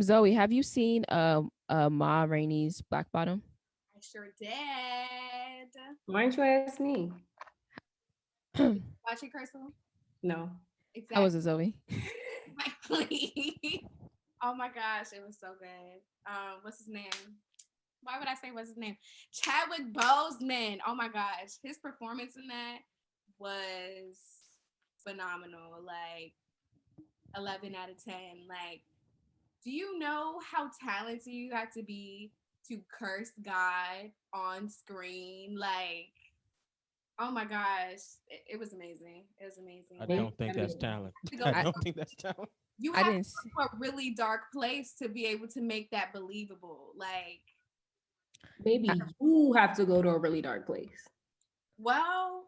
Zoe, have you seen Ma Rainey's Black Bottom? I sure did. Why didn't you ask me? Watch it, Kircil? No. Exactly. How was it, Zoe? Exactly. Oh my gosh, it was so good. What's his name? Why would I say what's his name? Chadwick Boseman. Oh my gosh, his performance in that was phenomenal. Like 11 out of 10. Like, do you know how talented you have to be to curse God on screen? Like, oh my gosh, it was amazing. It was amazing. I don't think that's talent. I don't think that's talent. You have to go to a really dark place to be able to make that believable. Like, baby, you have to go to a really dark place. Well,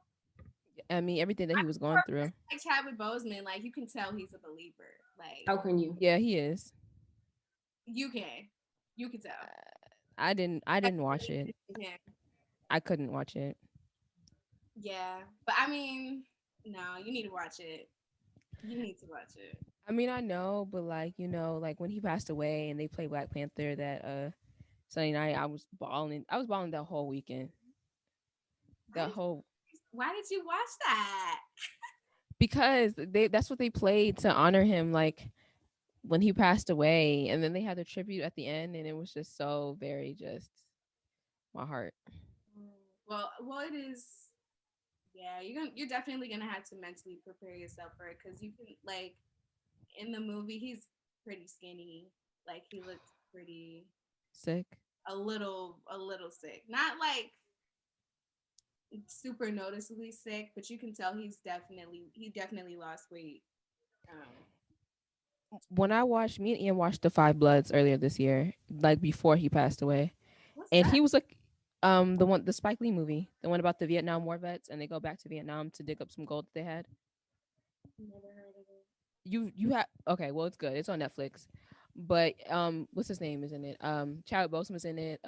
I mean, everything that he was going through. Like Chadwick Boseman, like you can tell he's a believer. Like, how can you? Yeah, he is. You can tell. I didn't watch it. Yeah. I couldn't watch it. Yeah, but I mean, no, you need to watch it. You need to watch it. I mean, I know, but like, like when he passed away and they played Black Panther that Sunday night, I was balling. I was balling that whole weekend. Why did you watch that? Because that's what they played to honor him, like when he passed away, and then they had the tribute at the end, and it was just so very just my heart. Well, it is. Yeah, you're definitely gonna have to mentally prepare yourself for it because you can like in the movie he's pretty skinny, like he looks pretty sick, a little sick, not like super noticeably sick, but you can tell he definitely lost weight. When me and Ian watched The Five Bloods earlier this year, like before he passed away, he was like. The Spike Lee movie, the one about the Vietnam War vets, and they go back to Vietnam to dig up some gold that they had. Never heard of it. You have okay, well it's good. It's on Netflix. But what's his name is in it? Chadwick Boseman's in it.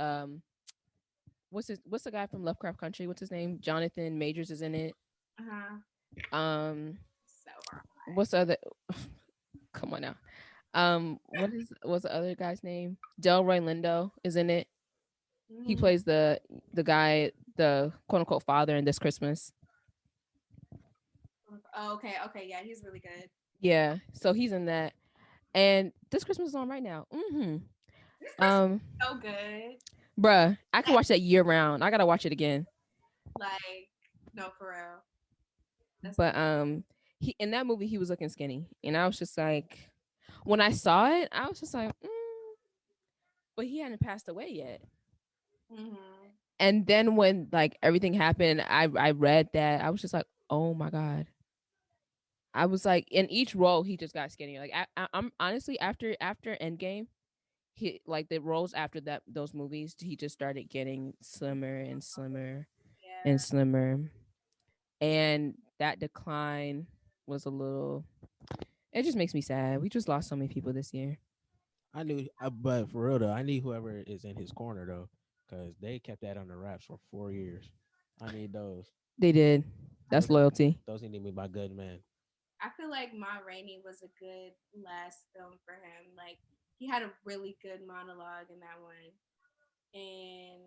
What's the guy from Lovecraft Country? What's his name? Jonathan Majors is in it. So what's the other? Come on now. What's the other guy's name? Delroy Lindo is in it. He plays the guy, the quote unquote father in This Christmas. Oh, okay, yeah, he's really good. Yeah, so he's in that, and This Christmas is on right now. So good, bruh. I can watch that year round. I gotta watch it again. Like, no, for real. But he in that movie he was looking skinny, and I was just like, when I saw it, I was just like, but he hadn't passed away yet. And then when like everything happened, I read that I was just like, Oh my god. I was like, in each role, he just got skinnier. Like, I'm honestly after Endgame, he like the roles after those movies, he just started getting slimmer and slimmer and Yeah. slimmer, and that decline was a little. It just makes me sad. We just lost so many people this year. I knew, but for real though, I need whoever is in his corner though, because they kept that on the wraps for 4 years. I need those. They did. That's Those, loyalty. those need to be my good man. I feel like Ma Rainey was a good last film for him. Like he had a really good monologue in that one, and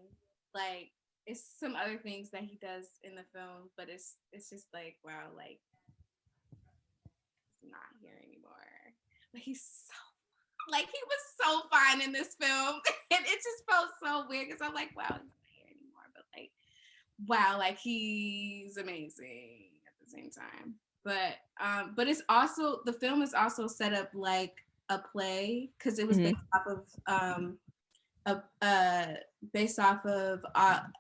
like it's some other things that he does in the film, but it's just like wow, like he's not here anymore. But he's so like he was so fine in this film, and it just felt so weird because I'm like wow, he's not here anymore, but like wow, like he's amazing at the same time. But it's also the film is also set up like a play because it was Mhm. a, uh, based off of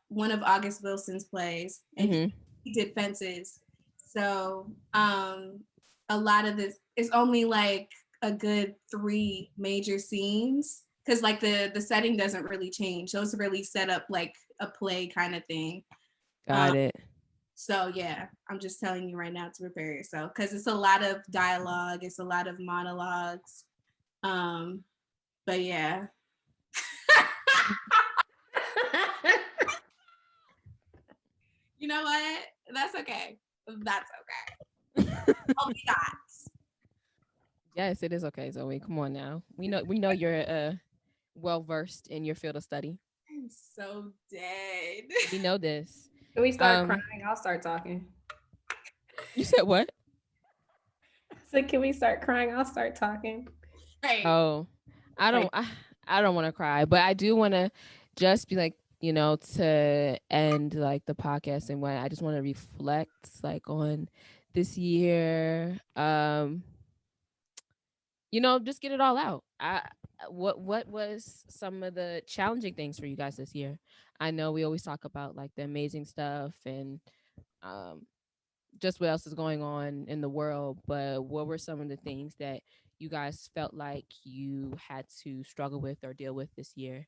one of August Wilson's plays, and Mhm. he did Fences. So a lot of this is only like a good three major scenes because like the setting doesn't really change, so it's really set up like a play kind of thing. Um, Got it. so yeah, I'm just telling you right now to prepare yourself because it's a lot of dialogue, it's a lot of monologues. Um, but yeah. You know what? That's okay. That's okay. I'll be that. Yes, it is okay, Zoe. Come on now. We know you're well versed in your field of study. I'm so dead. We know this. Can we start Um, crying? I'll start talking. you said what? So can we start crying? I'll start talking. Right. Oh, I don't. Like, I don't want to cry, but I do want to just be like, to end like the podcast and what I just want to reflect like on this year. Just get it all out. What was some of the challenging things for you guys this year? I know we always talk about like the amazing stuff and um just what else is going on in the world, but what were some of the things that you guys felt like you had to struggle with or deal with this year?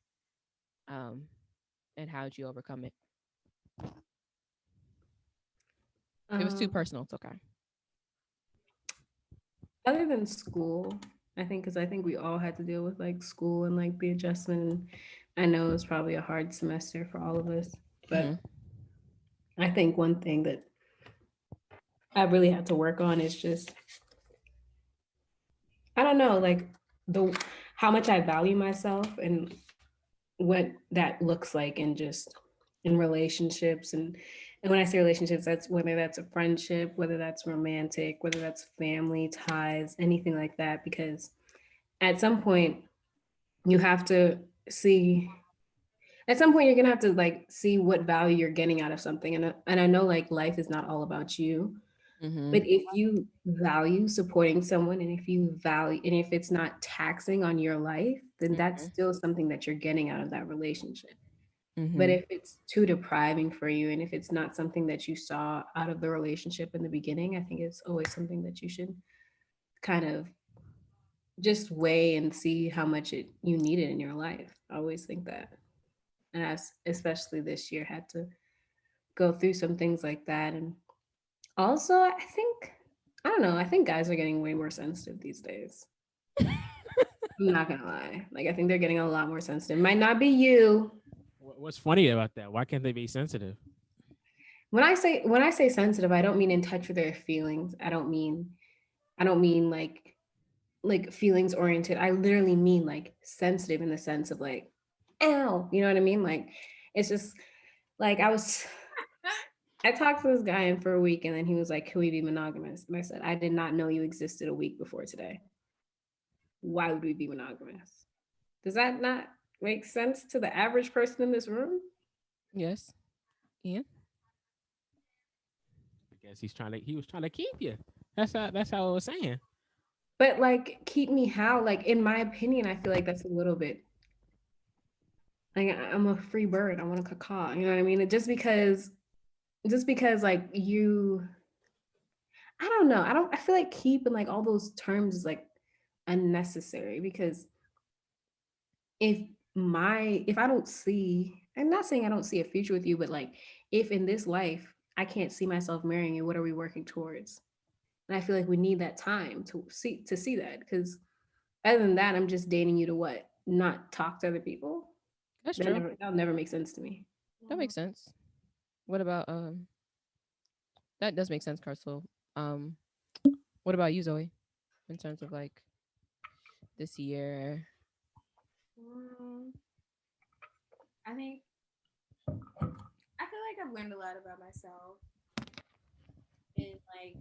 Um, and how did you overcome it? If it's too um, personal, it's okay. other than school, I think because I think we all had to deal with like school and like the adjustment. I know it was probably a hard semester for all of us, Mm-hmm. but I think one thing that I really had to work on is just I don't know, like the how much I value myself and what that looks like in just in relationships and when I say relationships, that's whether that's a friendship, whether that's romantic, whether that's family ties, anything like that, because at some point you have to see at some point you're gonna have to like see what value you're getting out of something and I know like life is not all about you. Mm-hmm. But if you value supporting someone and if you value and if it's not taxing on your life, then that's Mm-hmm. still something that you're getting out of that relationship. But Mm-hmm. if it's too depriving for you and if it's not something that you saw out of the relationship in the beginning, I think it's always something that you should kind of just weigh and see how much you need it in your life. I always think that. And as especially this year had to go through some things like that. And also I think I don't know, I think guys are getting way more sensitive these days. I'm not gonna lie. Like I think they're getting a lot more sensitive. Might not be you. What's funny about that? Why can't they be sensitive? When I say sensitive, I don't mean in touch with their feelings. I don't mean like feelings oriented. I literally mean like sensitive in the sense of like, ow, you know what I mean? Like it's just like I talked to this guy in for a week and then he was like, can we be monogamous? And I said, I did not know you existed a week before today. Why would we be monogamous? Does that not make sense to the average person in this room? Yes. Ian. I guess he was trying to keep you. That's how I was saying. But like, keep me how? Like, in my opinion, I feel like that's a little bit like I'm a free bird. I want a caca. You know what I mean? Just because like I don't know. I feel like keep and like all those terms is like unnecessary because if if I don't see, I'm not saying I don't see a future with you, but like if in this life I can't see myself marrying you, what are we working towards? And I feel like we need that time to see that because other than that, I'm just dating you to what? Not talk to other people. That's true. That'll never make sense to me. That makes sense. What about that does make sense, Carcel. Um what about you, Zoe? In terms of like this year? Um, I think I feel like I've learned a lot about myself and like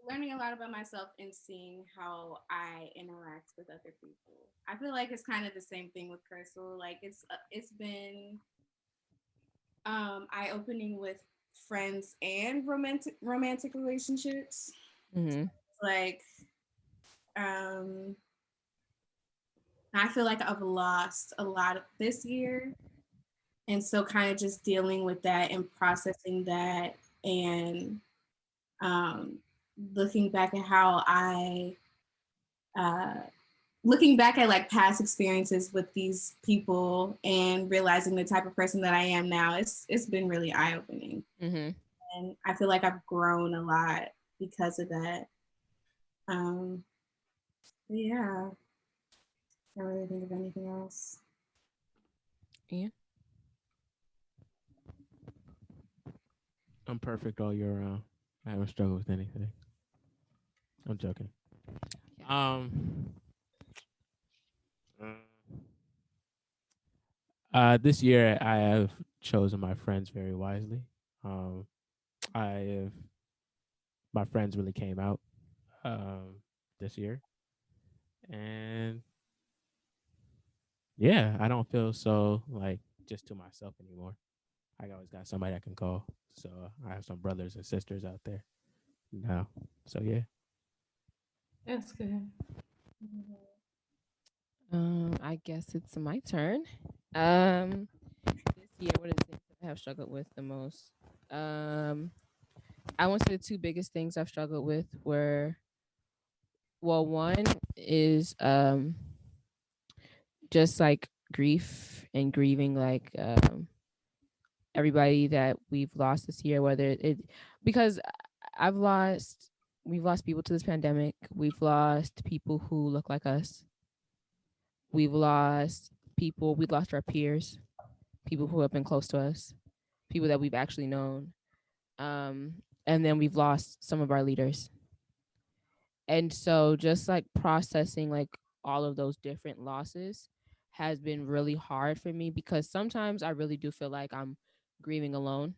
learning a lot about myself and seeing how I interact with other people. I feel like it's kind of the same thing with Kircil. Like it's been eye opening with friends and romantic relationships. Mm-hmm. Like um, I feel like I've lost a lot of this year, and so kind of just dealing with that and processing that and um, looking back at how I uh, looking back at like past experiences with these people and realizing the type of person that I am now, it's been really eye opening, Mm-hmm. and I feel like I've grown a lot because of that. Um, yeah, I don't really think of anything else. Yeah. I'm perfect all year round. I haven't struggled with anything. I'm joking. Um, this year I have chosen my friends very wisely. Um, I have my friends really came out this year, and yeah, I don't feel so like just to myself anymore. I always got somebody I can call, so I have some brothers and sisters out there now. So yeah, That's good. I guess it's my turn. Um, this year, what are the things that I have struggled with the most? Um, I want to say the two biggest things I've struggled with were, well, one is just like grief and grieving, like everybody that we've lost this year, whether because I've lost, we've lost people to this pandemic. We've lost people who look like us. We've lost people. We've lost our peers, people who have been close to us, people that we've actually known. And then we've lost some of our leaders. And so just like processing like all of those different losses has been really hard for me because sometimes I really do feel like I'm grieving alone.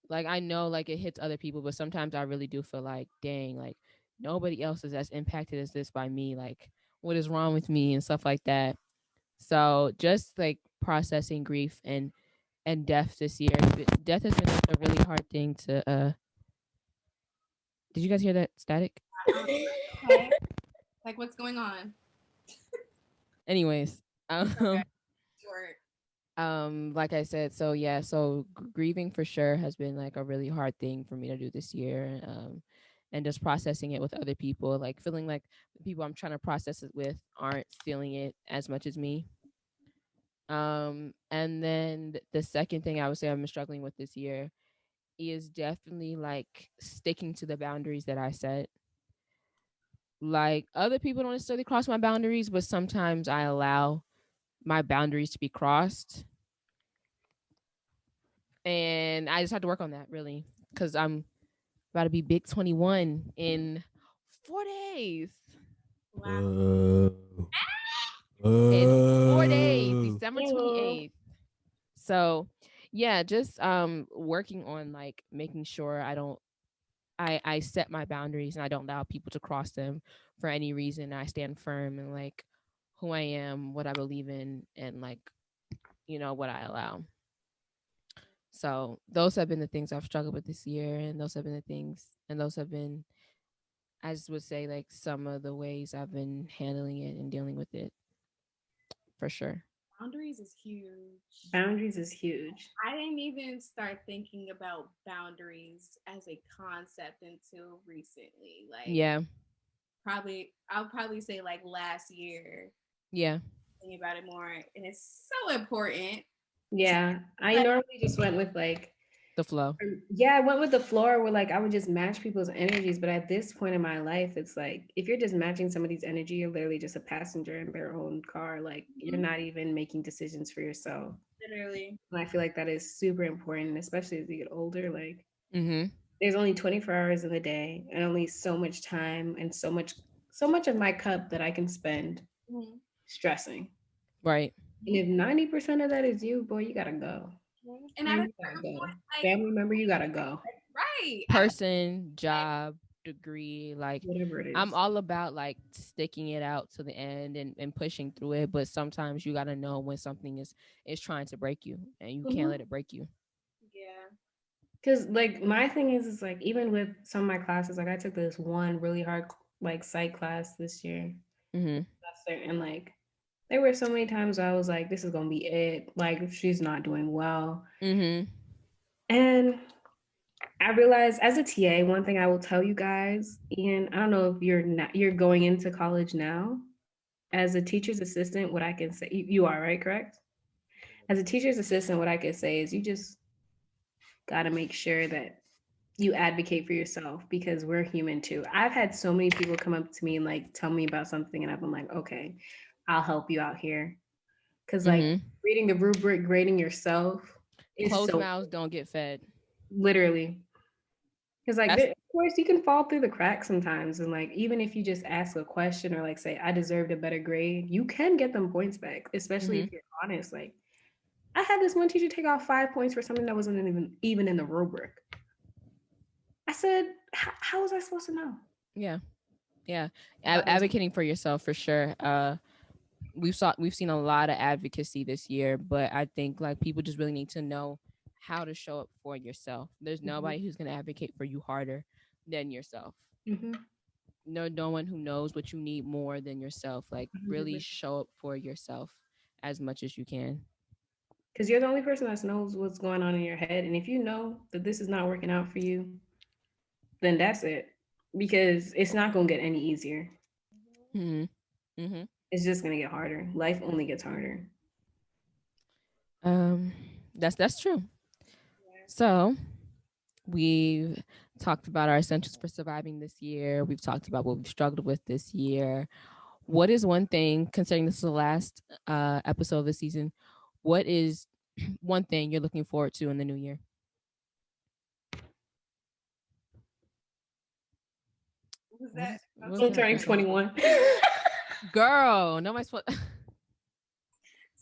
Like I know like it hits other people, but sometimes I really do feel like, dang, like nobody else is as impacted as this by me. Like what is wrong with me and stuff like that. So just like processing grief and death this year. Death has been like a really hard thing to did you guys hear that static? Okay, like what's going on? Anyways, Okay, sure. like I said, so yeah, so grieving for sure has been like a really hard thing for me to do this year. And just processing it with other people, like feeling like the people I'm trying to process it with aren't feeling it as much as me. And then the second thing I would say I've been struggling with this year is definitely like sticking to the boundaries that I set. Like other people don't necessarily cross my boundaries, but sometimes I allow my boundaries to be crossed. And I just have to work on that really because I'm about to be big 21 in 4 days. Wow. In 4 days, December Ew. 28th. So yeah, just working on like making sure I set my boundaries and I don't allow people to cross them for any reason. I stand firm in like who I am, what I believe in, and like, what I allow. So those have been the things I've struggled with this year, and those have been the things, and those have been, I just would say, like some of the ways I've been handling it and dealing with it, for sure. Boundaries is huge. Boundaries is huge. I didn't even start thinking about boundaries as a concept until recently. Like, Yeah. I'll probably say like last year, Yeah. thinking about it more, and it's so important. Yeah, I But normally just went with like, The flow. yeah, I went with the floor where like I would just match people's energies. But at this point in my life, it's like if you're just matching somebody's energy, you're literally just a passenger in their own car. Like you're not even making decisions for yourself. literally, And I feel like that is super important, especially as you get older. Like Mm-hmm. there's only 24 hours in the day and only so much time and so much of my cup that I can spend mhm. stressing. Right. And if 90% of that is you, boy, you gotta go. And at a You gotta certain go. point, like, Family member, you gotta go. right, Person, job, degree, like Whatever it I'm is. all about like sticking it out to the end and pushing through it, but sometimes you got to know when something is trying to break you and you can't let it break you. yeah, Because like my thing is like even with some of my classes, like I took this one really hard like psych class this year. Mhm. And like there were so many times where I was like, this is gonna be it. Like she's not doing well. Mhm. And I realized as a TA, one thing I will tell you guys, and I don't know if you're going into college now. As a teacher's assistant, what I can say, you are right, correct? As a teacher's assistant, what I could say is you just got to make sure that you advocate for yourself because we're human too. I've had so many people come up to me and like tell me about something, and I've been like, okay, I'll help you out here. Cause like Mhm. reading the rubric, grading yourself is Closed so mouths don't get fed. literally. Cause like, That's of course, you can fall through the cracks sometimes, and like even if you just ask a question or like say, I deserved a better grade, you can get them points back, especially mhm. if you're honest. Like I had this one teacher take off 5 points for something that wasn't even in the rubric. I said, how was I supposed to know? Yeah. Yeah. That is Advocating for yourself for sure. We've seen a lot of advocacy this year, but I think like people just really need to know how to show up for yourself. There's nobody who's going to advocate for you harder than yourself. mm-hmm. No one who knows what you need more than yourself. Like really show up for yourself as much as you can. Because you're the only person that knows what's going on in your head. And if you know that this is not working out for you, then that's it. Because it's not going to get any easier. Mhm. Mhm. It's just going to get harder. Life only gets harder. Um that's true. So, we've talked about our essentials for surviving this year. We've talked about what we've struggled with this year. What is one thing, considering this is the last episode of the season, what is one thing you're looking forward to in the new year? what was that? I'm turning 21. Girl, nobody's supposed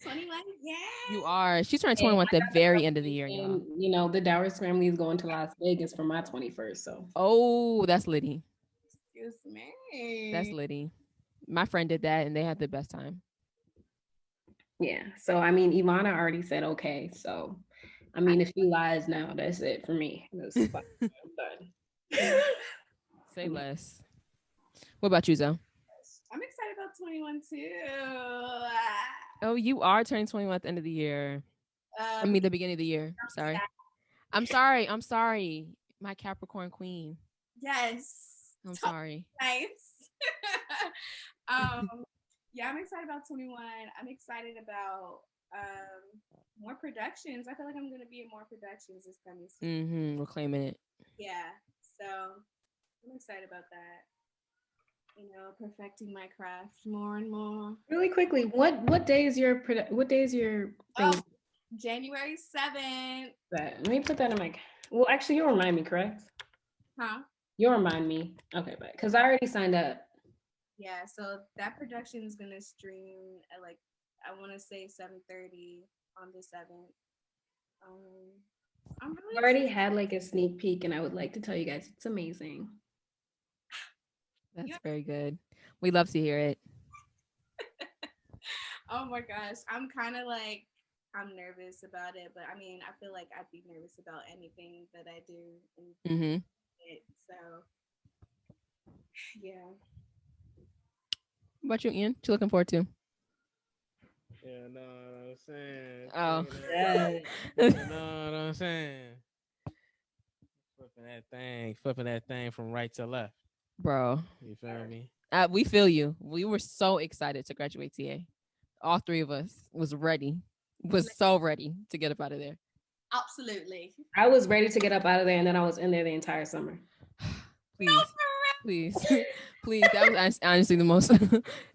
21, yeah. You are. She's turning And 21 at the very end of the year, y'all. you know, the Dowers family is going to Las Vegas for my 21st. So, Oh, that's Liddy. Excuse me. That's Liddy. My friend did that and they had the best time. yeah. So, I mean, Ivana already said okay. So, I mean, if she lies now, that's it for me. That's fine. I'm done. Say less. What about you, Zoe? I'm excited about 21 too. Oh, you are turning 21 at the end of the year. I mean, the beginning of the year. Sorry. I'm sorry. I'm sorry. My Capricorn queen. Yes. I'm sorry. Nice. Yeah, I'm excited about 21. I'm excited about more productions. I feel like I'm gonna be in more productions this coming season. Mm-hmm. We're claiming it. Yeah. So I'm excited about that. You know, perfecting my craft more and more. Really quickly, what day is your thing? Oh, January 7th. Let me put that in my. Well, actually, you'll remind me, correct? Huh? You'll remind me. Okay, but because I already signed up. Yeah, so that production is gonna stream at like I want to say 7:30 on the 7th. I'm really I already had like a sneak peek, and I would like to tell you guys it's amazing. That's very good. We love to hear it. Oh my gosh, I'm kind of like I'm nervous about it, but I mean I feel like I'd be nervous about anything that I do. Mm-hmm. So yeah. What about you, Ian? What you looking forward to? You know what I'm saying? Oh. You know what I'm saying? Flipping that thing from right to left. Bro. You feel me? We feel you. We were so excited to graduate, TA. All three of us was so ready to get up out of there. Absolutely. I was ready to get up out of there, and then I was in there the entire summer. Please. Please. That was honestly the most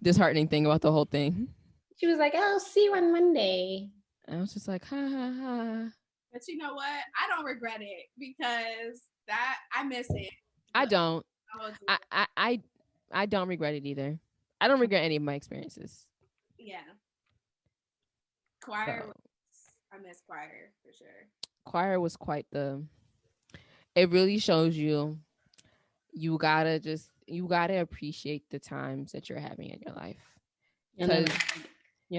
disheartening thing about the whole thing. She was like, "I'll see you on Monday." I was just like, ha ha ha. But you know what? I don't regret it because that I miss it. I don't. I'll do it. I don't regret it either. I don't regret any of my experiences. Yeah. Choir. So. I miss choir for sure. Choir was quite it really shows you gotta appreciate the times that you're having in your life. You'll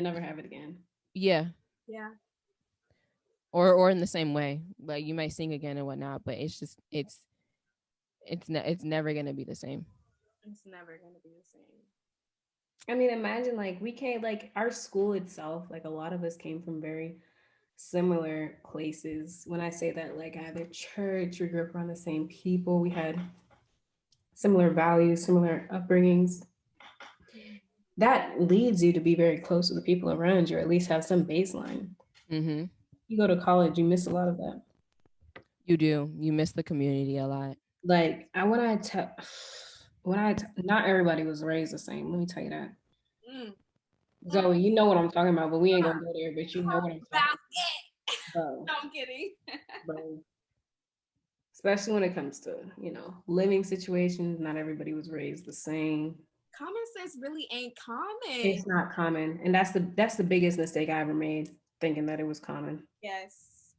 never have it again. Yeah. Yeah. Or in the same way. Like you might sing again and whatnot, but it's just it's never gonna be the same. It's never gonna be the same. I mean, imagine like we came, like our school itself, like a lot of us came from very similar places. When I say that, like either church, we grew up around the same people, we had similar values, similar upbringings. That leads you to be very close to the people around you, or at least have some baseline. Mm-hmm. You go to college, you miss a lot of that. You do. You miss the community a lot. Like not everybody was raised the same. Let me tell you that. Zoe, you know what I'm talking about, but we ain't gonna go there. But you know what I'm talking about. No, I'm kidding. Bro. Especially when it comes to, living situations, not everybody was raised the same. Common sense really ain't common. It's not common, and that's the biggest mistake I ever made, thinking that it was common. Yes.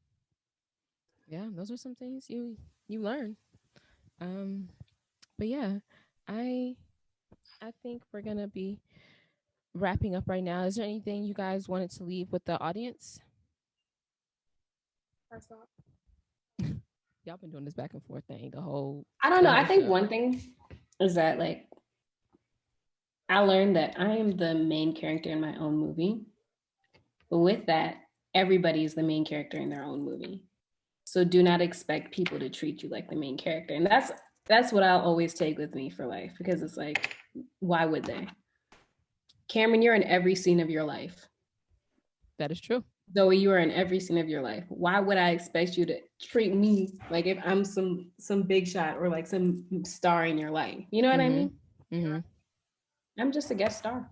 Yeah, those are some things you learn. But yeah, I think we're gonna be wrapping up right now. Is there anything you guys wanted to leave with the audience? First off, y'all been doing this back and forth thing the whole. I don't know. I think one thing is that like I learned that I am the main character in my own movie. But with that, everybody is the main character in their own movie. So do not expect people to treat you like the main character. And that's what I'll always take with me for life, because it's like, why would they? Cameron, you're in every scene of your life. That is true. Zoe, you are in every scene of your life. Why would I expect you to treat me like if I'm some big shot or like some star in your life? You know what I mean? Mm-hmm. I'm just a guest star.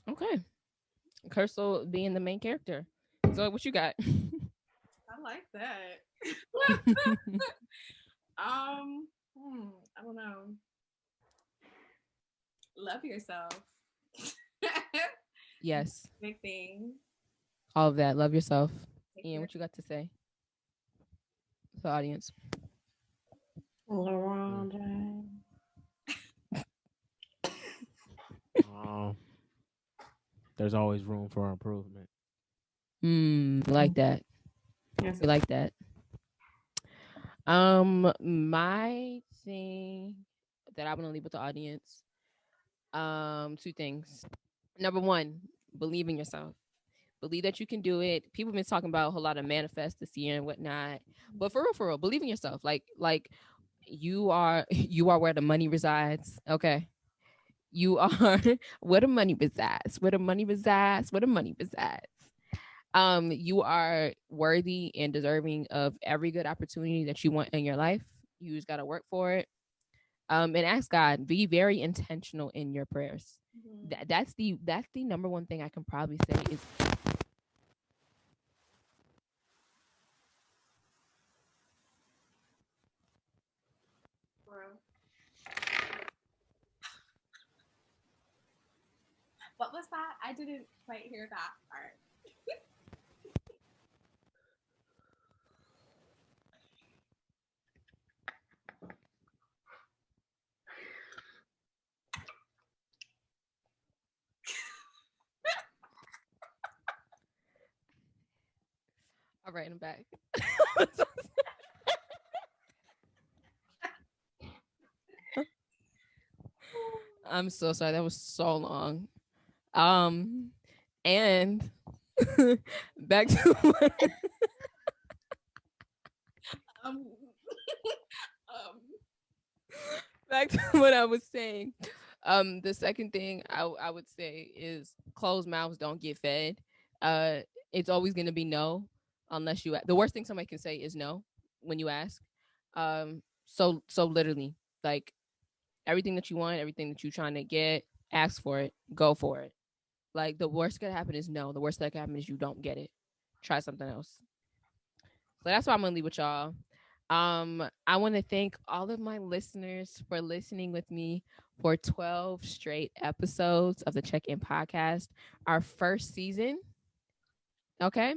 Okay. Kircil being the main character. So what you got? I like that. I don't know. Love yourself. Yes. Big thing. All of that. Love yourself. Ian, what you got to say to the audience? There's always room for improvement. Like that. Yes. We like that. My thing that I want to leave with the audience, two things. Number one, believe in yourself. Believe that you can do it. People have been talking about a whole lot of manifest this year and whatnot, but for real, believe in yourself. Like you are where the money resides. Okay. You are where the money resides. Where the money resides. Where the money resides. You are worthy and deserving of every good opportunity that you want in your life. You just got to work for it. And ask God. Be very intentional in your prayers. Mm-hmm. That's the number one thing I can probably say is. What was that? I didn't quite hear that part. All right, I'm back. I'm so sorry. That was so long. And back to what, Um, back to what I was saying. The second thing I would say is closed mouths don't get fed. It's always gonna be no unless you. The worst thing somebody can say is no when you ask. So literally, like everything that you want, everything that you're trying to get, ask for it, go for it. Like the worst that could happen is no. The worst that could happen is you don't get it. Try something else. So that's why I'm gonna leave with y'all. I want to thank all of my listeners for listening with me for 12 straight episodes of the Check-In Podcast, our first season. Okay.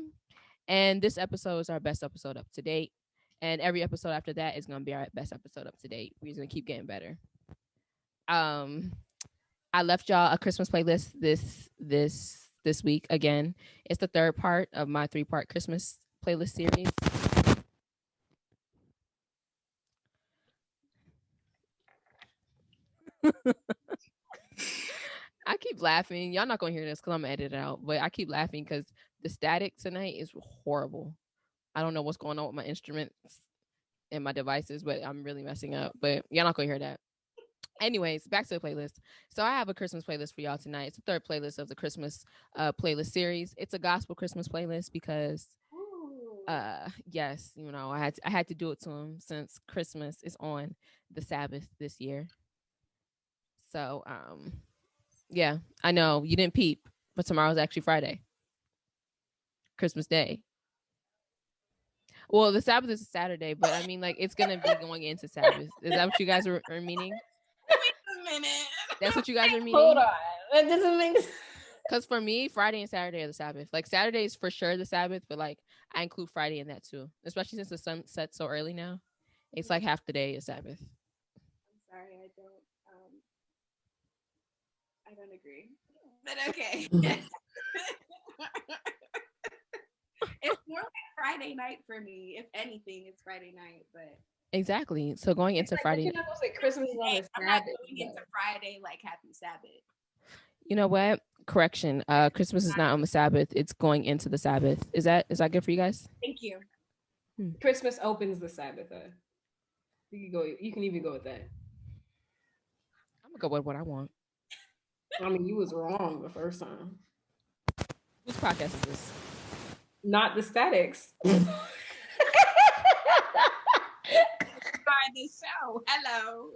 And this episode is our best episode up to date. And every episode after that is gonna be our best episode up to date. We're just gonna keep getting better. I left y'all a Christmas playlist this week. Again, it's the third part of my 3-part Christmas playlist series. I keep laughing. Y'all not gonna hear this because I'm gonna edit it out, but I keep laughing because the static tonight is horrible. I don't know what's going on with my instruments and my devices, but I'm really messing up. But y'all not gonna hear that. Anyways, back to the playlist. So I have a Christmas playlist for y'all tonight. It's the third playlist of the Christmas playlist series. It's a gospel Christmas playlist because yes, you know, I had to do it to him since Christmas is on the Sabbath this year. So yeah, I know you didn't peep, but tomorrow's actually Friday, Christmas Day. Well, the Sabbath is Saturday, but I mean, like, it's gonna be going into Sabbath. Is that what you guys are meaning? wait a minute. That's what you guys are meaning? Hold on. That doesn't make sense. Because for me, Friday and Saturday are the Sabbath. Like, Saturday is for sure the Sabbath, but like, I include Friday in that too, especially since the sun sets so early now. It's like half the day is Sabbath. I'm sorry, I don't agree. But okay. It's more like Friday night for me. If anything, it's Friday night, but Exactly. So going into Friday, You're not supposed to say Christmas is on the I'm not Sabbath. going into Friday like Happy Sabbath. you know what? Correction. Christmas is not on the Sabbath. It's going into the Sabbath. Is that good for you guys? Thank you. Christmas opens the Sabbath. You can even go with that. I'm gonna go with what I want. I mean, you was wrong the first time. Whose podcast is this? Not the Statics. By the show. Hello.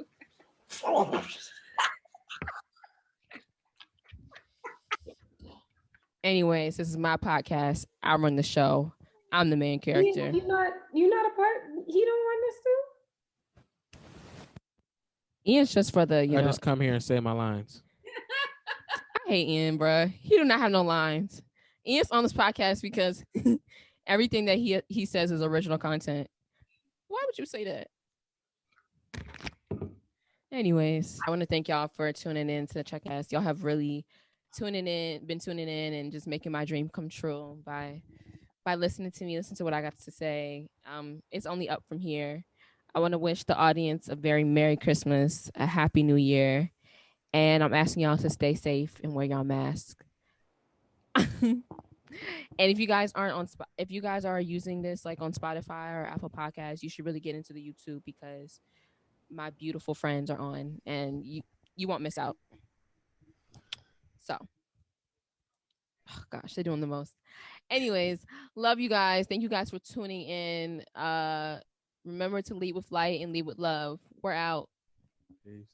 Anyways, this is my podcast. I run the show. I'm the main character. You're not a part. He don't run this too. Ian's just for the, I just come here and say my lines. I hate Ian, bro. He do not have no lines. Ian's on this podcast because everything that he says is original content. Why would you say that? Anyways, I want to thank y'all for tuning in to the Checkcast. Y'all have really been tuning in and just making my dream come true by listening to me, listen to what I got to say. It's only up from here. I want to wish the audience a very Merry Christmas, a Happy New Year, and I'm asking y'all to stay safe and wear y'all mask. And if you guys if you guys are using this like on Spotify or Apple Podcasts, you should really get into the YouTube because my beautiful friends are on, and you won't miss out. So, oh gosh, they're doing the most. Anyways, love you guys. Thank you guys for tuning in. Remember to lead with light and lead with love. We're out. Peace.